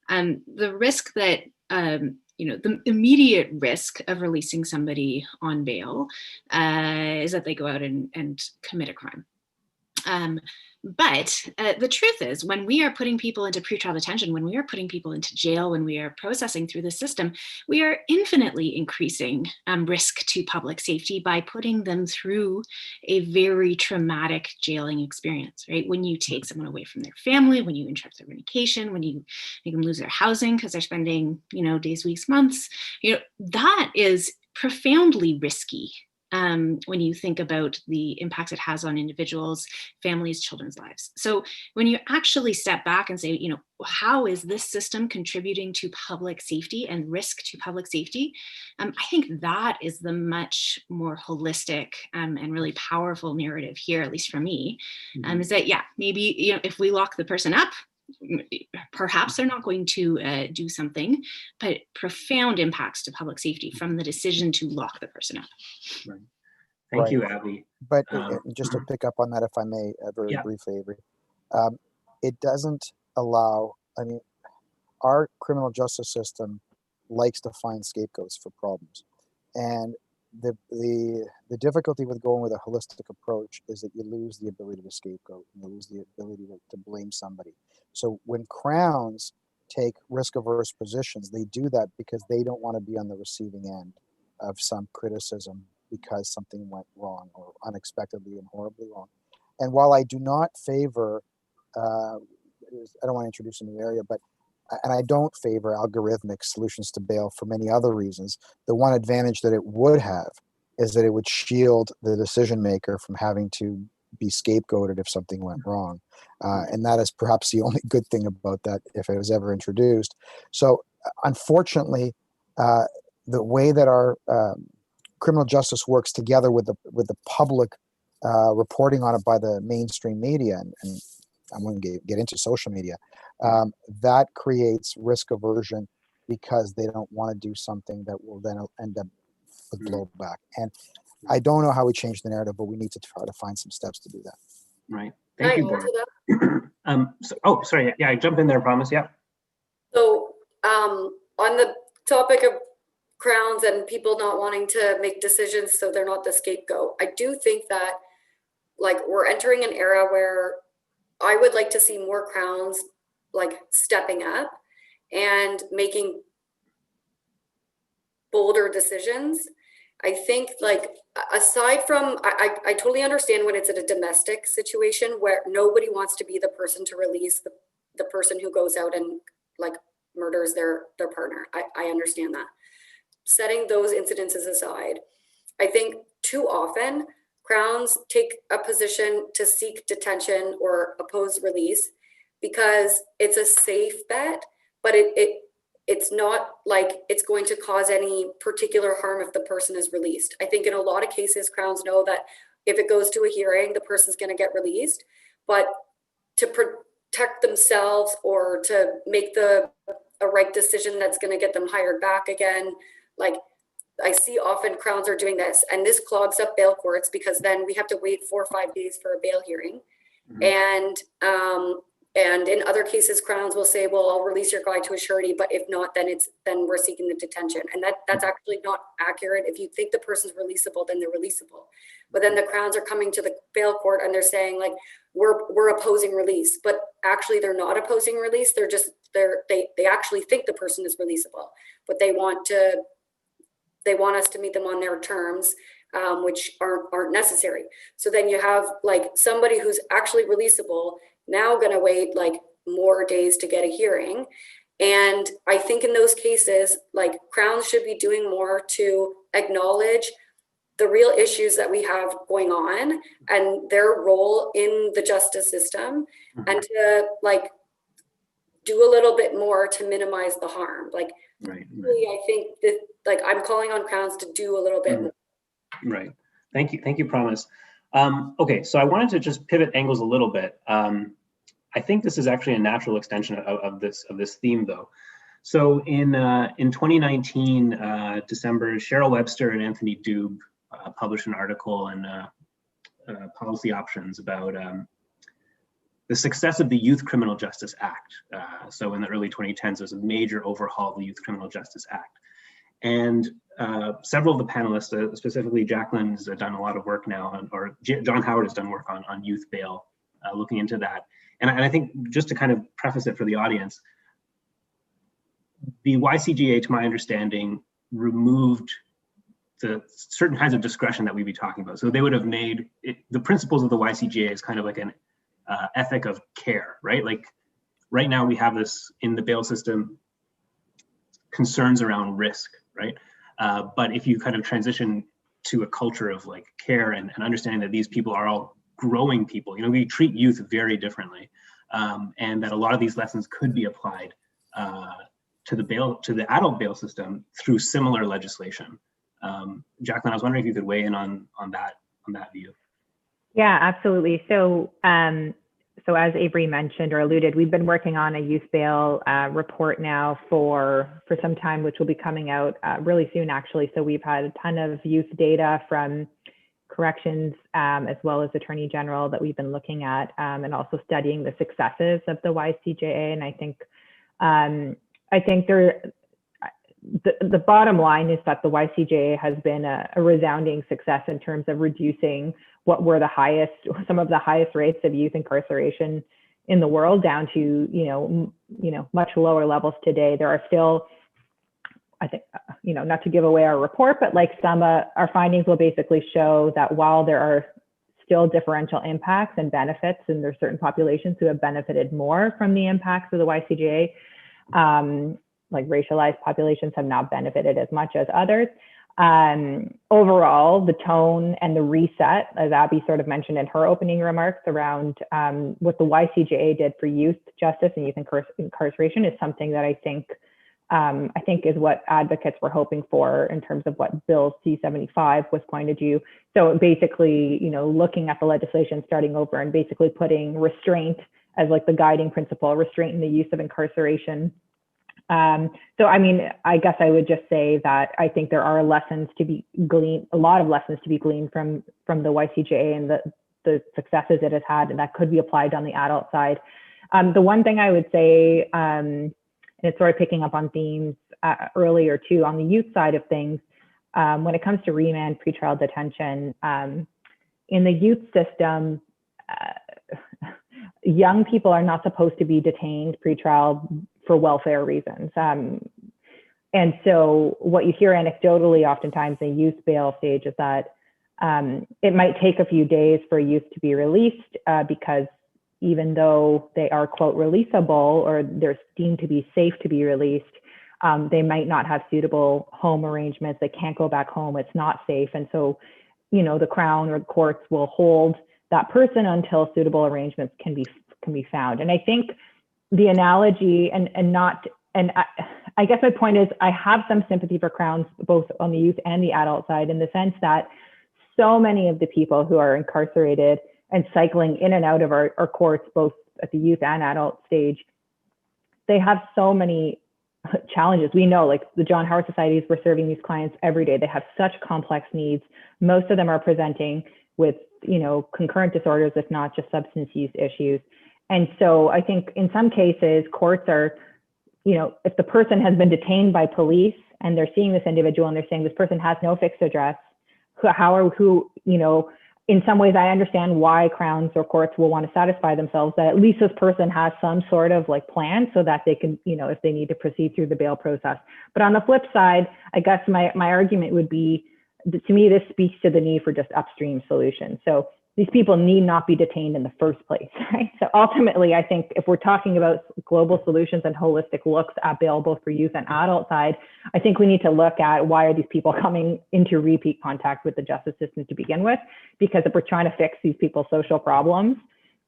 E: the risk that the immediate risk of releasing somebody on bail is that they go out and commit a crime. But the truth is, when we are putting people into pretrial detention, when we are putting people into jail, when we are processing through the system, we are infinitely increasing risk to public safety by putting them through a very traumatic jailing experience, right? When you take someone away from their family, when you interrupt their medication, when you make them lose their housing because they're spending, days, weeks, months, that is profoundly risky. When you think about the impact it has on individuals, families, children's lives. So when you actually step back and say, how is this system contributing to public safety and risk to public safety? I think that is the much more holistic and really powerful narrative here, at least for me, is that, maybe, if we lock the person up, perhaps they're not going to do something, but profound impacts to public safety from the decision to lock the person up.
A: Right. Thank you, Abby.
D: But just to pick up on that, if I may, very briefly, Avery, it doesn't allow, our criminal justice system likes to find scapegoats for problems. And the difficulty with going with a holistic approach is that you lose the ability to scapegoat, and you lose the ability to blame somebody. So when Crowns take risk-averse positions, they do that because they don't want to be on the receiving end of some criticism because something went wrong or unexpectedly and horribly wrong. And while I do not favor, I don't want to introduce a new area, and I don't favor algorithmic solutions to bail for many other reasons, the one advantage that it would have is that it would shield the decision maker from having to be scapegoated if something went wrong. And that is perhaps the only good thing about that if it was ever introduced. So unfortunately, the way that our criminal justice works together with the public reporting on it by the mainstream media, and I'm going to get into social media, that creates risk aversion because they don't want to do something that will then end up with blowback. And I don't know how we change the narrative, but we need to try to find some steps to do that.
A: Right. Thank you, Boris. Sorry. Yeah, I jump in there, I promise. Yeah. So
F: on the topic of Crowns and people not wanting to make decisions so they're not the scapegoat, I do think that we're entering an era where I would like to see more Crowns stepping up and making bolder decisions. I think aside from, I totally understand when it's in a domestic situation where nobody wants to be the person to release the person who goes out and murders their partner. I understand that. Setting those incidences aside, I think too often Crowns take a position to seek detention or oppose release because it's a safe bet, but it it's not like it's going to cause any particular harm if the person is released. I think in a lot of cases, Crowns know that if it goes to a hearing, the person's going to get released, but to protect themselves or to make a right decision that's going to get them hired back again, like I see often Crowns are doing this, and this clogs up bail courts because then we have to wait 4 or 5 days for a bail hearing. And in other cases, Crowns will say, well, I'll release your guy to a surety, but if not, then we're seeking the detention. And that's actually not accurate. If you think the person's releasable, then they're releasable. But then the Crowns are coming to the bail court and they're saying like, we're opposing release, but actually they're not opposing release. They actually think the person is releasable, but they want us to meet them on their terms, which aren't necessary. So then you have like somebody who's actually releasable now going to wait like more days to get a hearing. And I think in those cases, like Crowns should be doing more to acknowledge the real issues that we have going on and their role in the justice system, and to like do a little bit more to minimize the harm. Like, really, I think that like I'm calling on Crowns to do a little bit more.
A: Right. Thank you, Promise. Okay, so I wanted to just pivot angles a little bit. I think this is actually a natural extension of this theme, though. So in 2019 December, Cheryl Webster and Anthony Doob published an article in Policy Options about the success of the Youth Criminal Justice Act. So in the early 2010s, there's a major overhaul of the Youth Criminal Justice Act. And several of the panelists, specifically Jacqueline's done a lot of work now, or John Howard has done work on youth bail, looking into that. And I think just to kind of preface it for the audience, the YCGA, to my understanding, removed the certain kinds of discretion that we'd be talking about. So they would have made it, the principles of the YCGA is kind of like an ethic of care, right? Like right now we have this in the bail system, concerns around risk, right? But if you kind of transition to a culture of like care and understanding that these people are all growing people, you know, we treat youth very differently, and that a lot of these lessons could be applied to the adult bail system through similar legislation. Jacqueline, I was wondering if you could weigh in on that view.
C: Yeah, absolutely. So, so as Avery mentioned or alluded, we've been working on a youth bail report now for some time, which will be coming out really soon, actually. So we've had a ton of youth data from corrections as well as Attorney General that we've been looking at, and also studying the successes of the YCJA. And I think the bottom line is that the YCJA has been a resounding success in terms of reducing what were some of the highest rates of youth incarceration in the world down to, much lower levels today. There are still, I think, not to give away our report, but like our findings will basically show that while there are still differential impacts and benefits, and there's certain populations who have benefited more from the impacts of the YCJA, like racialized populations have not benefited as much as others. Overall, the tone and the reset, as Abby sort of mentioned in her opening remarks around what the YCJA did for youth justice and youth incarceration, is something that I think is what advocates were hoping for in terms of what Bill C-75 was going to do. So basically, looking at the legislation, starting over and basically putting restraint as like the guiding principle, restraint in the use of incarceration. So, I mean, I guess I would just say that I think there are lessons to be gleaned, a lot of lessons to be gleaned from the YCJA and the successes it has had, and that could be applied on the adult side. The one thing I would say, and it's sort of picking up on themes earlier too, on the youth side of things, when it comes to remand pretrial detention, in the youth system, young people are not supposed to be detained pretrial for welfare reasons. And so what you hear anecdotally oftentimes in youth bail stage is that it might take a few days for youth to be released because even though they are, quote, releasable, or they're deemed to be safe to be released, they might not have suitable home arrangements. They can't go back home. It's not safe. And so, the Crown or the courts will hold that person until suitable arrangements can be found. And I think the analogy, and I guess my point is I have some sympathy for Crowns, both on the youth and the adult side, in the sense that so many of the people who are incarcerated and cycling in and out of our courts, both at the youth and adult stage, they have so many challenges. We know, like the John Howard Societies, we're serving these clients every day. They have such complex needs. Most of them are presenting with, concurrent disorders, if not just substance use issues. And so I think in some cases, courts are, if the person has been detained by police and they're seeing this individual and they're saying this person has no fixed address, in some ways I understand why Crowns or courts will want to satisfy themselves that at least this person has some sort of like plan so that they can, if they need to proceed through the bail process. But on the flip side, I guess my argument would be, to me, this speaks to the need for just upstream solutions. So these people need not be detained in the first place, right? So ultimately, I think if we're talking about global solutions and holistic looks at bail, both for youth and adult side, I think we need to look at why are these people coming into repeat contact with the justice system to begin with? Because if we're trying to fix these people's social problems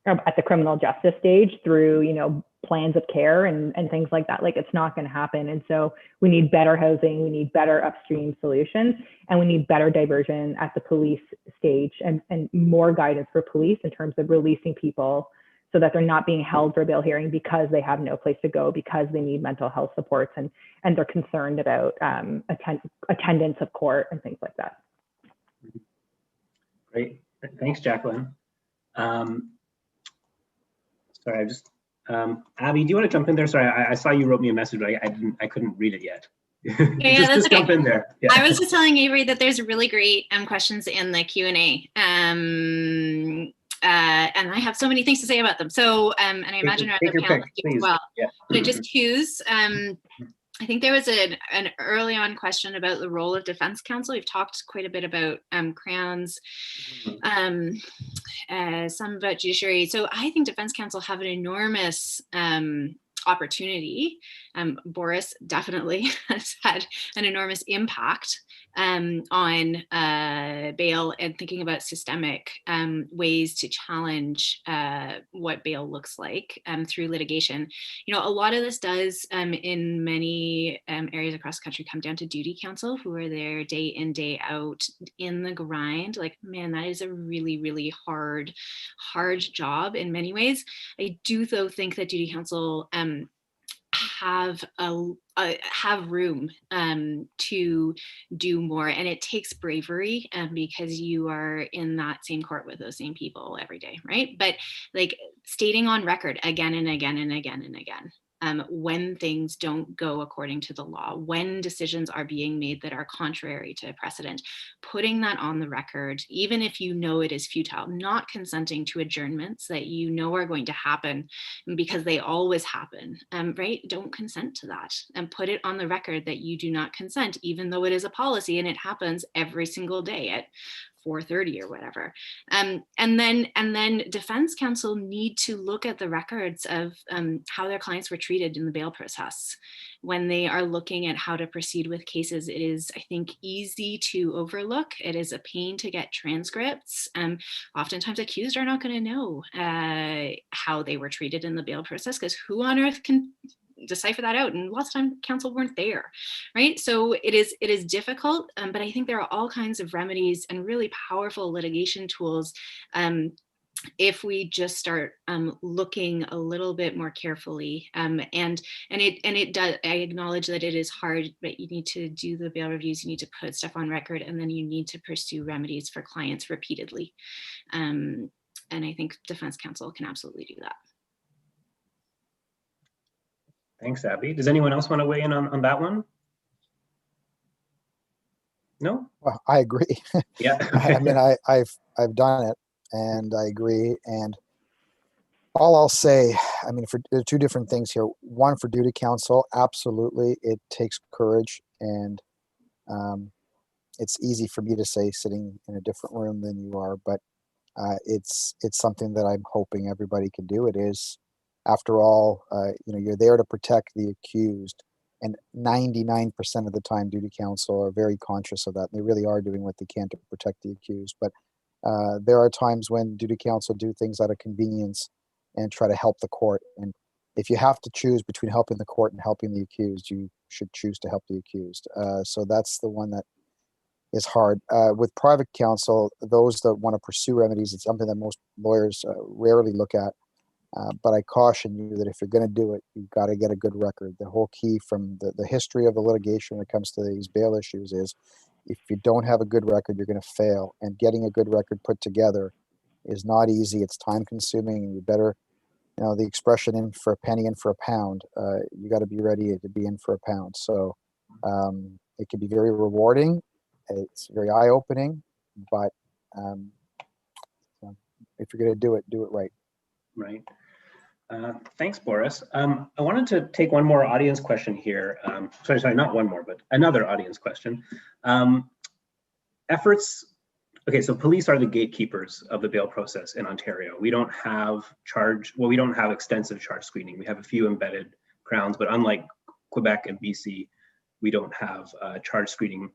C: at the criminal justice stage through, plans of care and things like that, like it's not going to happen. And so we need better housing, we need better upstream solutions, and we need better diversion at the police stage and more guidance for police in terms of releasing people so that they're not being held for bail hearing because they have no place to go, because they need mental health supports and they're concerned about attendance of court and things like that.
A: Great, thanks, Jacqueline. Sorry, Abby, do you want to jump in there? Sorry, I saw you wrote me a message, but I couldn't read it yet.
E: Yeah,
A: just
E: okay.
A: Jump in there. Yeah.
E: I was just telling Avery that there's really great questions in the Q&A. And I have so many things to say about them. So, and I imagine our other panelists do as well.
A: Yeah.
E: But I just choose, I think there was an early on question about the role of defense counsel. We've talked quite a bit about Crowns, some about judiciary. So I think defense counsel have an enormous opportunity. Boris definitely has had an enormous impact on bail and thinking about systemic ways to challenge what bail looks like through litigation. A lot of this does in many areas across the country come down to duty counsel, who are there day in, day out in the grind. Like, man, that is a really, really hard job in many ways. I do though think that duty counsel have room to do more, and it takes bravery because you are in that same court with those same people every day, right? But like stating on record again and again and again and again when things don't go according to the law, when decisions are being made that are contrary to precedent, putting that on the record, even if you know it is futile, not consenting to adjournments that you know are going to happen because they always happen, right? Don't consent to that and put it on the record that you do not consent, even though it is a policy and it happens every single day at 4:30 or whatever. And then defense counsel need to look at the records of how their clients were treated in the bail process. When they are looking at how to proceed with cases, it is, I think, easy to overlook. It is a pain to get transcripts. Oftentimes accused are not going to know how they were treated in the bail process, because who on earth can decipher that out? And lots of time counsel weren't there, right? So it is difficult, but I think there are all kinds of remedies and really powerful litigation tools if we just start looking a little bit more carefully. And it does, I acknowledge that it is hard, but you need to do the bail reviews, you need to put stuff on record, and then you need to pursue remedies for clients repeatedly. And I think defense counsel can absolutely do that.
A: Thanks, Abby. Does anyone else want to weigh in on that one? No?
D: Well, I agree.
A: Yeah.
D: I mean, I've done it, and I agree. And all I'll say, I mean, there are two different things here. One, for duty counsel, absolutely, it takes courage, and it's easy for me to say sitting in a different room than you are, but it's something that I'm hoping everybody can do. It is. After all, you're there to protect the accused, and 99% of the time, duty counsel are very conscious of that. They really are doing what they can to protect the accused. But there are times when duty counsel do things out of convenience and try to help the court. And if you have to choose between helping the court and helping the accused, you should choose to help the accused. So that's the one that is hard. With private counsel, those that want to pursue remedies, it's something that most lawyers rarely look at. But I caution you that if you're going to do it, you've got to get a good record. The whole key from the history of the litigation when it comes to these bail issues is if you don't have a good record, you're going to fail. And getting a good record put together is not easy. It's time consuming, and you better, the expression in for a penny, in for a pound. You got to be ready to be in for a pound. So it can be very rewarding. It's very eye-opening, but if you're going to do it right.
A: Right. Thanks, Boris. I wanted to take one more audience question here. Sorry, not one more, but another audience question. Okay, so police are the gatekeepers of the bail process in Ontario. We don't have extensive charge screening. We have a few embedded grounds, but unlike Quebec and BC, we don't have charge screening.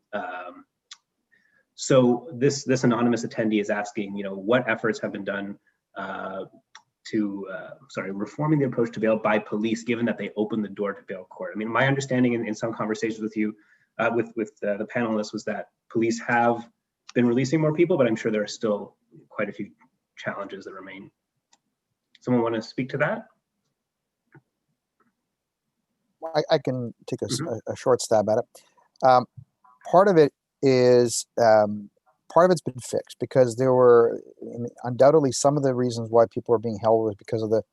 A: So this anonymous attendee is asking, what efforts have been done to reforming the approach to bail by police, given that they open the door to bail court. I mean, my understanding in some conversations with you, with the panelists, was that police have been releasing more people, but I'm sure there are still quite a few challenges that remain. Someone want to speak to that?
D: I can take a short stab at it. Part of it is part of it's been fixed because there were undoubtedly some of the reasons why people were being held was because of the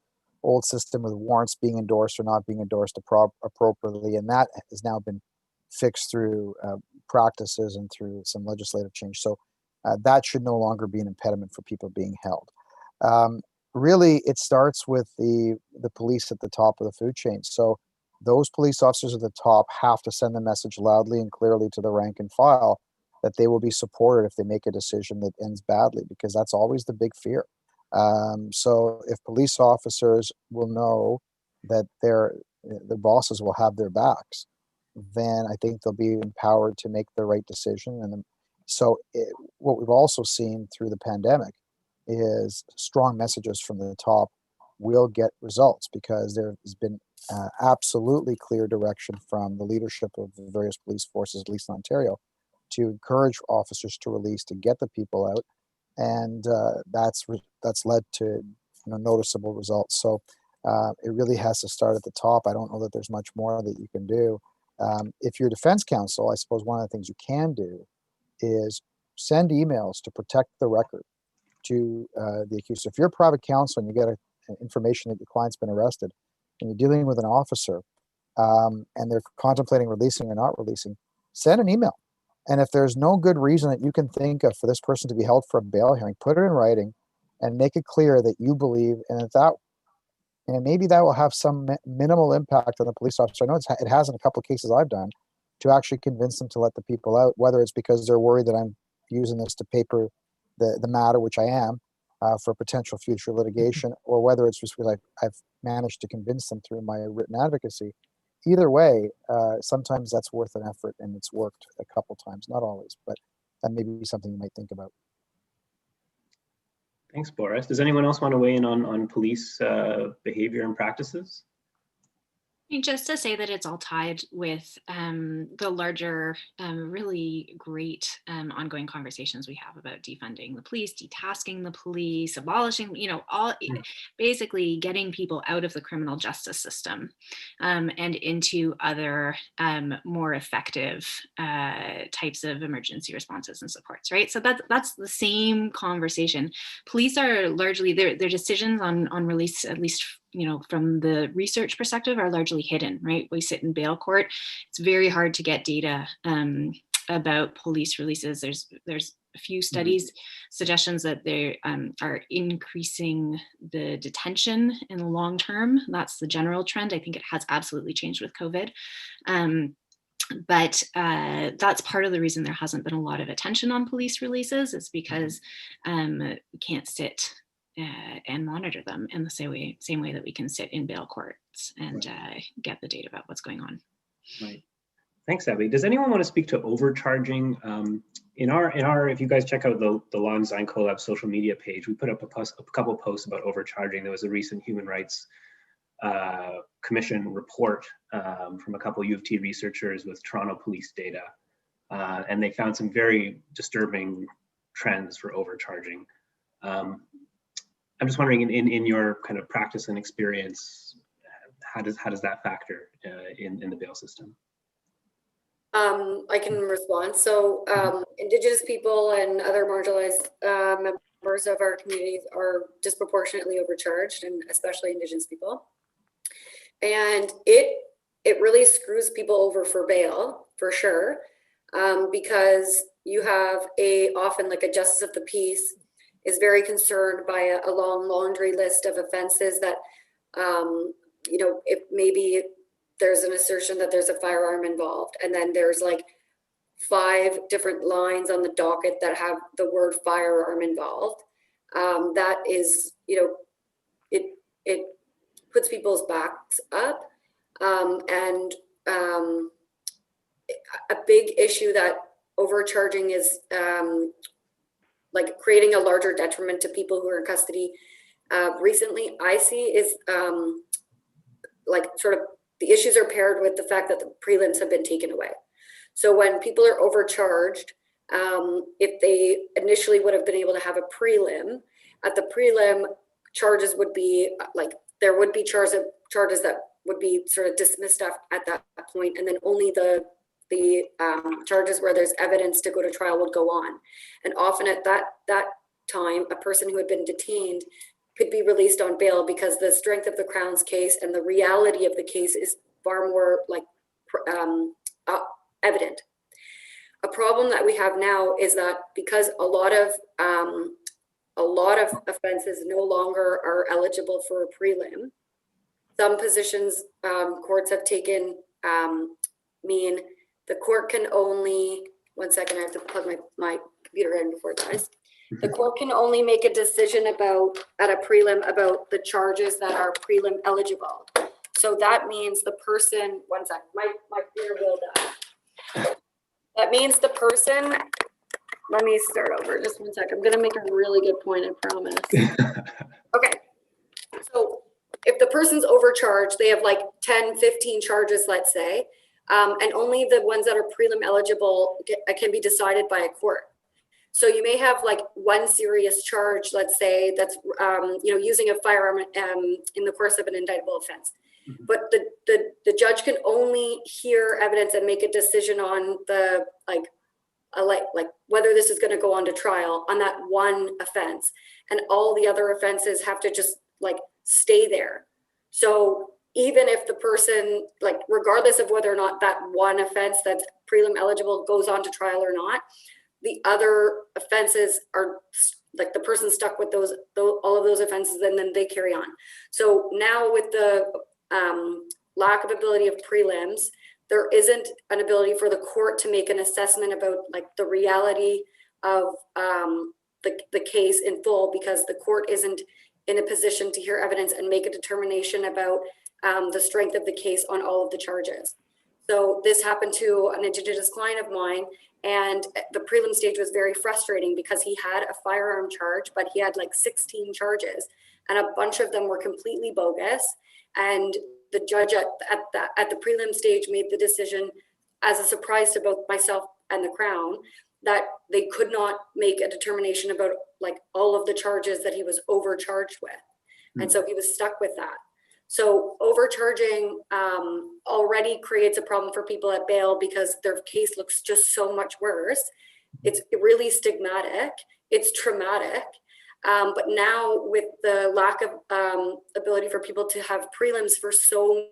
D: old system with warrants being endorsed or not being endorsed appropriately, and that has now been fixed through practices and through some legislative change. So that should no longer be an impediment for people being held. Really, it starts with the police at the top of the food chain. So those police officers at the top have to send the message loudly and clearly to the rank and file that they will be supported if they make a decision that ends badly, because that's always the big fear. So if police officers will know that their bosses will have their backs, then I think they'll be empowered to make the right decision. And what we've also seen through the pandemic is strong messages from the top will get results, because there has been absolutely clear direction from the leadership of the various police forces, at least in Ontario, to encourage officers to release, to get the people out, and that's led to noticeable results. So it really has to start at the top. I don't know that there's much more that you can do. If you're defense counsel, I suppose one of the things you can do is send emails to protect the record to the accused. So if you're a private counsel and you get information that your client's been arrested, and you're dealing with an officer, and they're contemplating releasing or not releasing, send an email. And if there's no good reason that you can think of for this person to be held for a bail hearing, put it in writing and make it clear that you believe, and maybe that will have some minimal impact on the police officer. I know it has in a couple of cases I've done, to actually convince them to let the people out, whether it's because they're worried that I'm using this to paper the matter, which I am, for potential future litigation, or whether it's just because I've managed to convince them through my written advocacy. Either way, sometimes that's worth an effort, and it's worked a couple times, not always, but that may be something you might think about.
A: Thanks, Boris. Does anyone else want to weigh in on police behavior and practices?
E: Just to say that it's all tied with the larger, really great ongoing conversations we have about defunding the police, detasking the police, abolishing, basically getting people out of the criminal justice system and into other more effective types of emergency responses and supports, right? So that's the same conversation. Police are largely, their decisions on release, at least from the research perspective, are largely hidden, right? We sit in bail court. It's very hard to get data about police releases. There's a few studies, suggestions that they are increasing the detention in the long term. That's the general trend. I think it has absolutely changed with COVID. But that's part of the reason there hasn't been a lot of attention on police releases, is because we can't sit and monitor them in the same way that we can sit in bail courts and get the data about what's going on.
A: Right. Thanks, Abby. Does anyone want to speak to overcharging? In our, if you guys check out the Law and Design Collab social media page, we put up a couple posts about overcharging. There was a recent human rights commission report from a couple U of T researchers with Toronto police data. And they found some very disturbing trends for overcharging. I'm just wondering, in your kind of practice and experience, how does that factor in the bail system?
F: I can respond. So Indigenous people and other marginalized members of our communities are disproportionately overcharged, and especially Indigenous people. And it really screws people over for bail, for sure, because you have often like a justice of the peace is very concerned by a long laundry list of offenses that, you know, if maybe there's an assertion that there's a firearm involved, and then there's like 5 different lines on the docket that have the word firearm involved. That is, you know, it puts people's backs up. And a big issue that overcharging is like creating a larger detriment to people who are in custody. Recently, I see is like sort of the issues are paired with the fact that the prelims have been taken away. So when people are overcharged, if they initially would have been able to have a prelim, at the prelim, charges would be like, there would be charges that would be sort of dismissed at that point, and then only the charges where there's evidence to go to trial would go on. And often at that time, a person who had been detained could be released on bail because the strength of the Crown's case and the reality of the case is far more like evident. A problem that we have now is that because a lot of offenses no longer are eligible for a prelim, some positions courts have taken mean the court can only, one second, I have to plug my computer in before it dies. The court can only make a decision at a prelim about the charges that are prelim eligible. So that means the person, one second, my computer will die. That means the person, let me start over just one second. I'm gonna make a really good point, I promise. Okay, so if the person's overcharged, they have like 10, 15 charges, let's say, and only the ones that are prelim eligible can be decided by a court. So you may have like one serious charge, let's say, that's you know, using a firearm in the course of an indictable offense. But the judge can only hear evidence and make a decision on the like whether this is going to go on to trial on that one offense, and all the other offenses have to just like stay there. So even if the person, like regardless of whether or not that one offense that's prelim eligible goes on to trial or not, the other offenses are like the person stuck with all of those offenses, and then they carry on. So now with the lack of ability of prelims, there isn't an ability for the court to make an assessment about like the reality of the case in full, because the court isn't in a position to hear evidence and make a determination about the strength of the case on all of the charges. So this happened to an Indigenous client of mine, and the prelim stage was very frustrating because he had a firearm charge, but he had like 16 charges, and a bunch of them were completely bogus. And the judge at the prelim stage made the decision, as a surprise to both myself and the Crown, that they could not make a determination about like all of the charges that he was overcharged with. And so he was stuck with that. So overcharging already creates a problem for people at bail because their case looks just so much worse. It's really stigmatic, it's traumatic. But now with the lack of ability for people to have prelims for so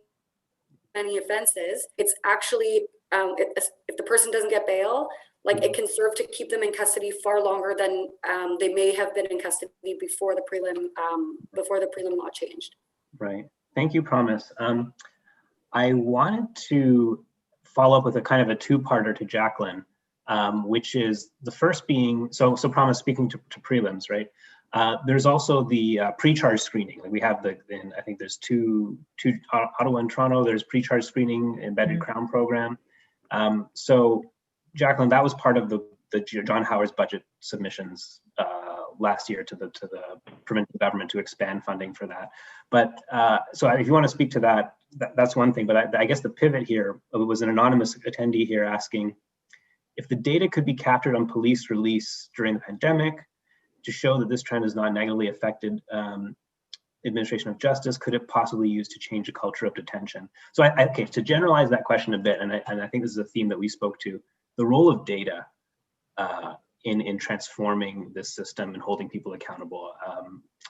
F: many offenses, it's actually, if the person doesn't get bail, like it can serve to keep them in custody far longer than they may have been in custody before the prelim law changed.
A: Right. Thank you, Promise. I wanted to follow up with a kind of a two-parter to Jacqueline, which is the first being, so Promise, speaking to prelims, right? There's also the pre-charge screening. Like we have I think there's two Ottawa and Toronto, there's pre-charge screening embedded Crown program. So Jacqueline, that was part of the John Howard's budget submissions last year to the provincial government to expand funding for that. But so if you want to speak to that, that's one thing. But I guess the pivot here was an anonymous attendee here asking if the data could be captured on police release during the pandemic to show that this trend has not negatively affected administration of justice, could it possibly use to change the culture of detention? So okay, to generalize that question a bit, and I think this is a theme that we spoke to, the role of data in transforming this system and holding people accountable.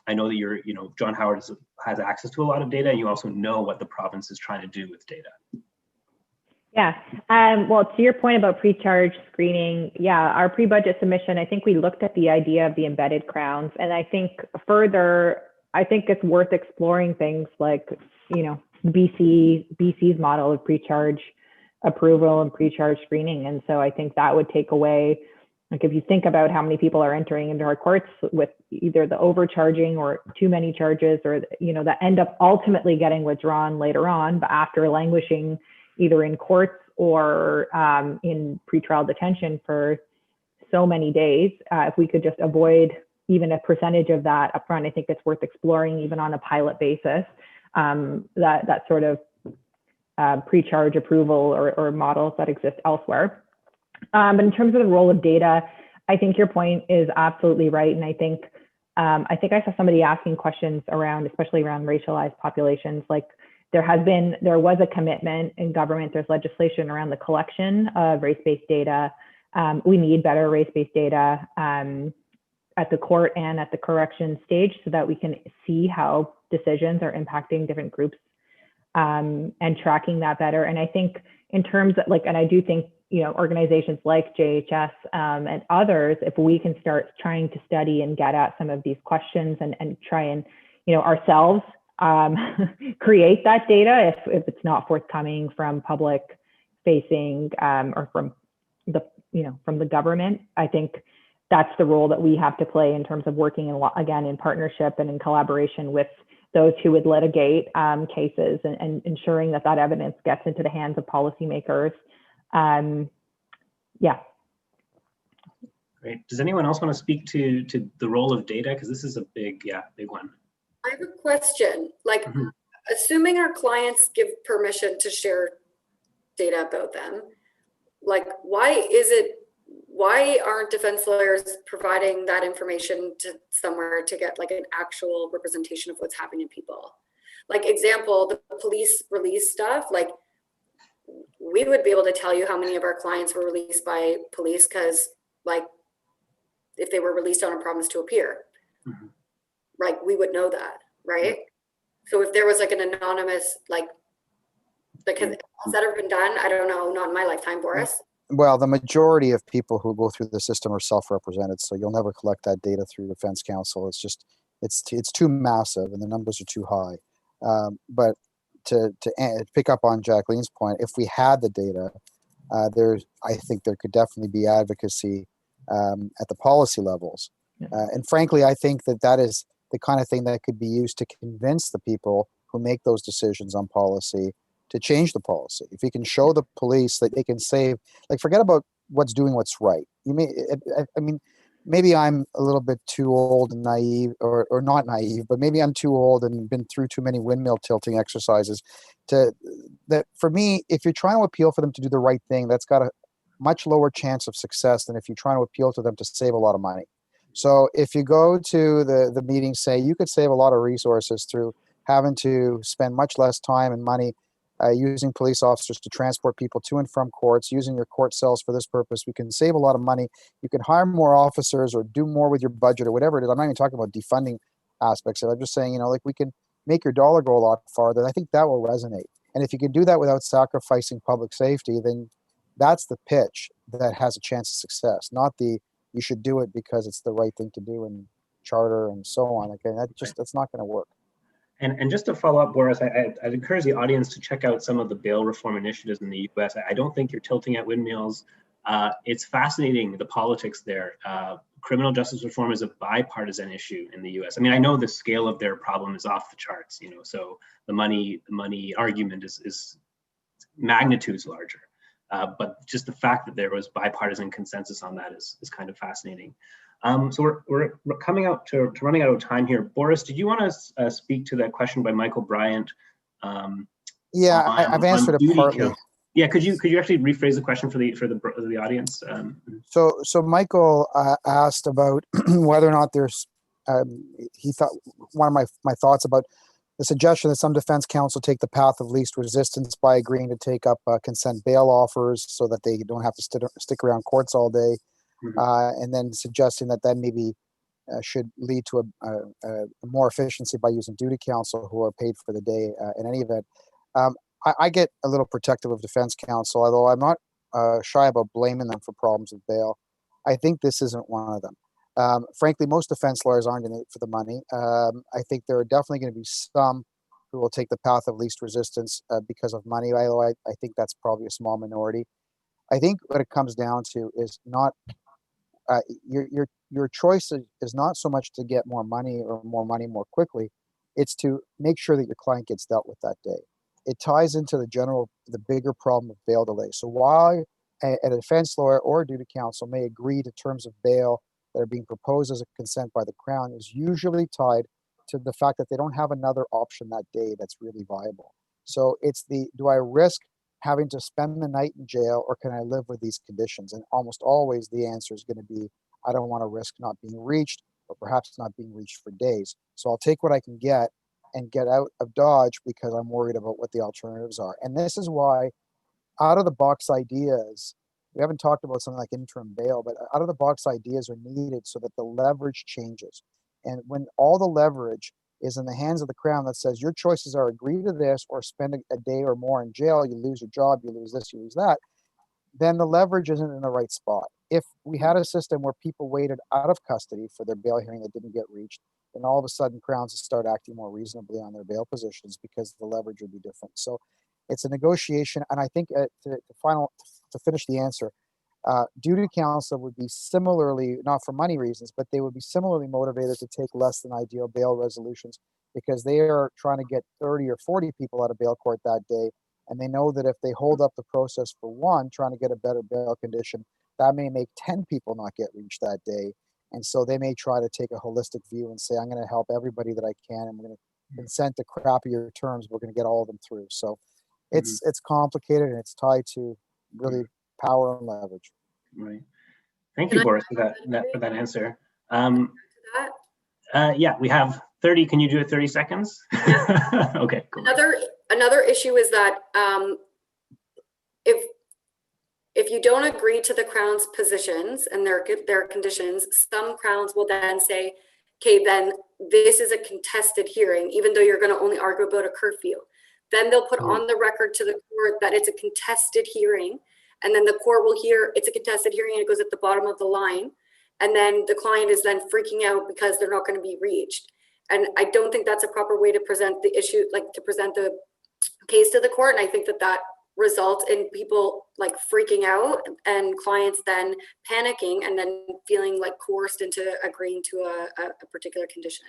A: I know that John Howard has access to a lot of data, and you also know what the province is trying to do with data.
C: Yeah, well, to your point about pre-charge screening, yeah, our pre-budget submission, I think we looked at the idea of the embedded crowns, and I think further, I think it's worth exploring things like, BC's model of pre-charge approval and pre-charge screening. And so I think that would take away, like if you think about how many people are entering into our courts with either the overcharging or too many charges, or, that end up ultimately getting withdrawn later on, but after languishing either in courts or in pretrial detention for so many days, if we could just avoid even a percentage of that upfront, I think it's worth exploring even on a pilot basis, that sort of pre-charge approval or models that exist elsewhere. But in terms of the role of data, I think your point is absolutely right. And I think I saw somebody asking questions around, especially around racialized populations. Like there was a commitment in government, there's legislation around the collection of race-based data. We need better race-based data at the court and at the correction stage so that we can see how decisions are impacting different groups and tracking that better. And I think in terms of and I do think, organizations like JHS and others, if we can start trying to study and get at some of these questions and try and, ourselves create that data if it's not forthcoming from public facing or from the government, I think that's the role that we have to play in terms of working in partnership and in collaboration with those who would litigate cases and ensuring that evidence gets into the hands of policymakers. Yeah.
A: Great. Does anyone else want to speak to the role of data? Because this is a big one.
F: I have a question. Assuming our clients give permission to share data about them, why aren't defense lawyers providing that information to somewhere to get an actual representation of what's happening to people? Example, the police release stuff, we would be able to tell you how many of our clients were released by police because if they were released on a promise to appear, we would know that, right? So if there was an anonymous, has that ever been done? I don't know, not in my lifetime, Boris.
D: Well, the majority of people who go through the system are self-represented, so you'll never collect that data through defense counsel. It's just, it's too massive and the numbers are too high. But to pick up on Jacqueline's point, if we had the data, I think there could definitely be advocacy at the policy levels. And frankly, I think that is the kind of thing that could be used to convince the people who make those decisions on policy to change the policy. If you can show the police that they can save, forget about doing what's right. I mean, maybe I'm a little bit too old and naive, or not naive, but maybe I'm too old and been through too many windmill tilting exercises that for me, if you're trying to appeal for them to do the right thing, that's got a much lower chance of success than if you're trying to appeal to them to save a lot of money. So if you go to the meeting, say you could save a lot of resources through having to spend much less time and money using police officers to transport people to and from courts, using your court cells for this purpose. We can save a lot of money. You can hire more officers or do more with your budget or whatever it is. I'm not even talking about defunding aspects of it. I'm just saying, we can make your dollar go a lot farther. I think that will resonate. And if you can do that without sacrificing public safety, then that's the pitch that has a chance of success, not the you should do it because it's the right thing to do in charter and so on. Okay, that's not going to work.
A: And just to follow up, Boris, I'd encourage the audience to check out some of the bail reform initiatives in the US. I don't think you're tilting at windmills. It's fascinating, the politics there. Criminal justice reform is a bipartisan issue in the US. I mean, I know the scale of their problem is off the charts, so the money argument is magnitudes larger. But just the fact that there was bipartisan consensus on that is kind of fascinating. So we're coming out to running out of time here. Boris, did you want to speak to that question by Michael Bryant?
D: Yeah, I've answered it partly.
A: Yeah, could you actually rephrase the question for the audience?
D: So Michael asked about whether or not there's he thought one of my thoughts about the suggestion that some defense counsel take the path of least resistance by agreeing to take up consent bail offers so that they don't have to stick around courts all day, and then suggesting that maybe should lead to a more efficiency by using duty counsel who are paid for the day in any event. I get a little protective of defense counsel, although I'm not shy about blaming them for problems with bail. I think this isn't one of them. Frankly, most defense lawyers aren't in it for the money. I think there are definitely going to be some who will take the path of least resistance because of money, although I think that's probably a small minority. I think what it comes down to is not your choice is not so much to get more money or more money more quickly. It's to make sure that your client gets dealt with that day. It ties into the bigger problem of bail delay. So while a defense lawyer or a duty counsel may agree to terms of bail that are being proposed as a consent by the Crown, is usually tied to the fact that they don't have another option that day that's really viable. So it's do I risk having to spend the night in jail, or can I live with these conditions? And almost always the answer is going to be, I don't want to risk not being reached, or perhaps not being reached for days. So I'll take what I can get and get out of Dodge because I'm worried about what the alternatives are. And this is why out of the box ideas, we haven't talked about something like interim bail, but out of the box ideas are needed so that the leverage changes. And when all the leverage is in the hands of the Crown that says your choices are agree to this or spend a day or more in jail, you lose your job, you lose this, you lose that, then the leverage isn't in the right spot. If we had a system where people waited out of custody for their bail hearing that didn't get reached, then all of a sudden Crowns would start acting more reasonably on their bail positions because the leverage would be different. So it's a negotiation. And I think to finish the answer, duty counsel would be similarly, not for money reasons, but they would be similarly motivated to take less than ideal bail resolutions because they are trying to get 30 or 40 people out of bail court that day. And they know that if they hold up the process for one, trying to get a better bail condition, that may make 10 people not get reached that day. And so they may try to take a holistic view and say, I'm going to help everybody that I can. And we're going to consent to crappier terms. We're going to get all of them through. So it's complicated, and it's tied to really power and leverage.
A: Right. Thank you, Boris, for that answer. Yeah, we have 30. Can you do it 30 seconds?
F: Yeah.
A: Okay, cool.
F: Another issue is that if you don't agree to the Crown's positions and their conditions, some Crowns will then say, okay, then this is a contested hearing, even though you're going to only argue about a curfew. Then they'll put on the record to the court that it's a contested hearing, and then the court will hear it's a contested hearing and it goes at the bottom of the line. And then the client is then freaking out because they're not going to be reached. And I don't think that's a proper way to present the issue, like to present the case to the court. And I think that results in people like freaking out and clients then panicking and then feeling like coerced into agreeing to a particular condition.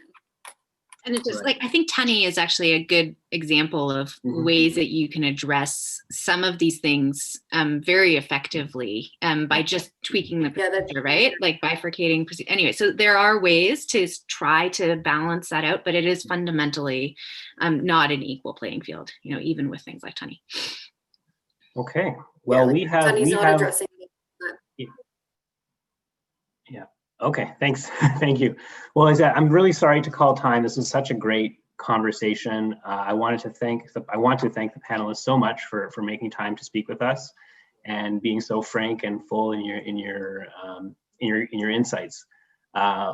E: And it's just like, I think Tunney is actually a good example of ways that you can address some of these things very effectively by just tweaking the procedure, right? Like bifurcating. Anyway, so there are ways to try to balance that out, but it is fundamentally not an equal playing field, even with things like Tunney.
A: Okay. Well, we have
F: addressing that.
A: Yeah. Okay. Thanks. Thank you. Well, I'm really sorry to call time. This was such a great conversation. I want to thank the panelists so much for making time to speak with us and being so frank and full in your insights.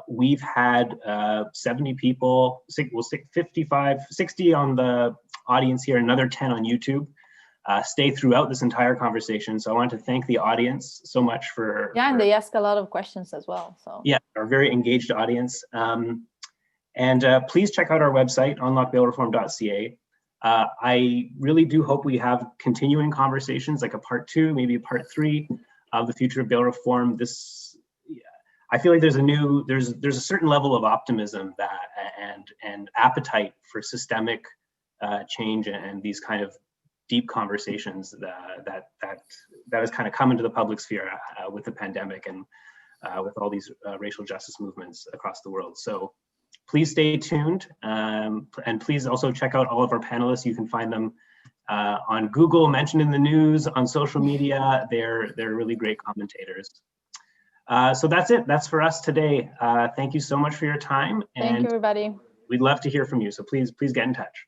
A: We've had 70 people, 55, 60 on the audience here, another 10 on YouTube. Stay throughout this entire conversation. So I want to thank the audience so much for...
B: Yeah, and they ask a lot of questions as well. So
A: yeah, our very engaged audience. And please check out our website, unlockbailreform.ca. I really do hope we have continuing conversations, like a part 2, maybe a part 3 of the future of bail reform. I feel like there's a certain level of optimism and appetite for systemic change and these kind of deep conversations that has kind of come into the public sphere with the pandemic. And with all these racial justice movements across the world. So please stay tuned, and please also check out all of our panelists. You can find them on Google, mentioned in the news, on social media. They're really great commentators. So that's it. That's for us today. Thank you so much for your time.
B: Thank you, everybody.
A: We'd love to hear from you. So please get in touch.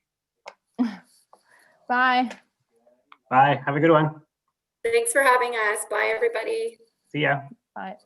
B: Bye.
A: Bye. Have a good one.
F: Thanks for having us. Bye, everybody.
A: See ya.
B: Bye.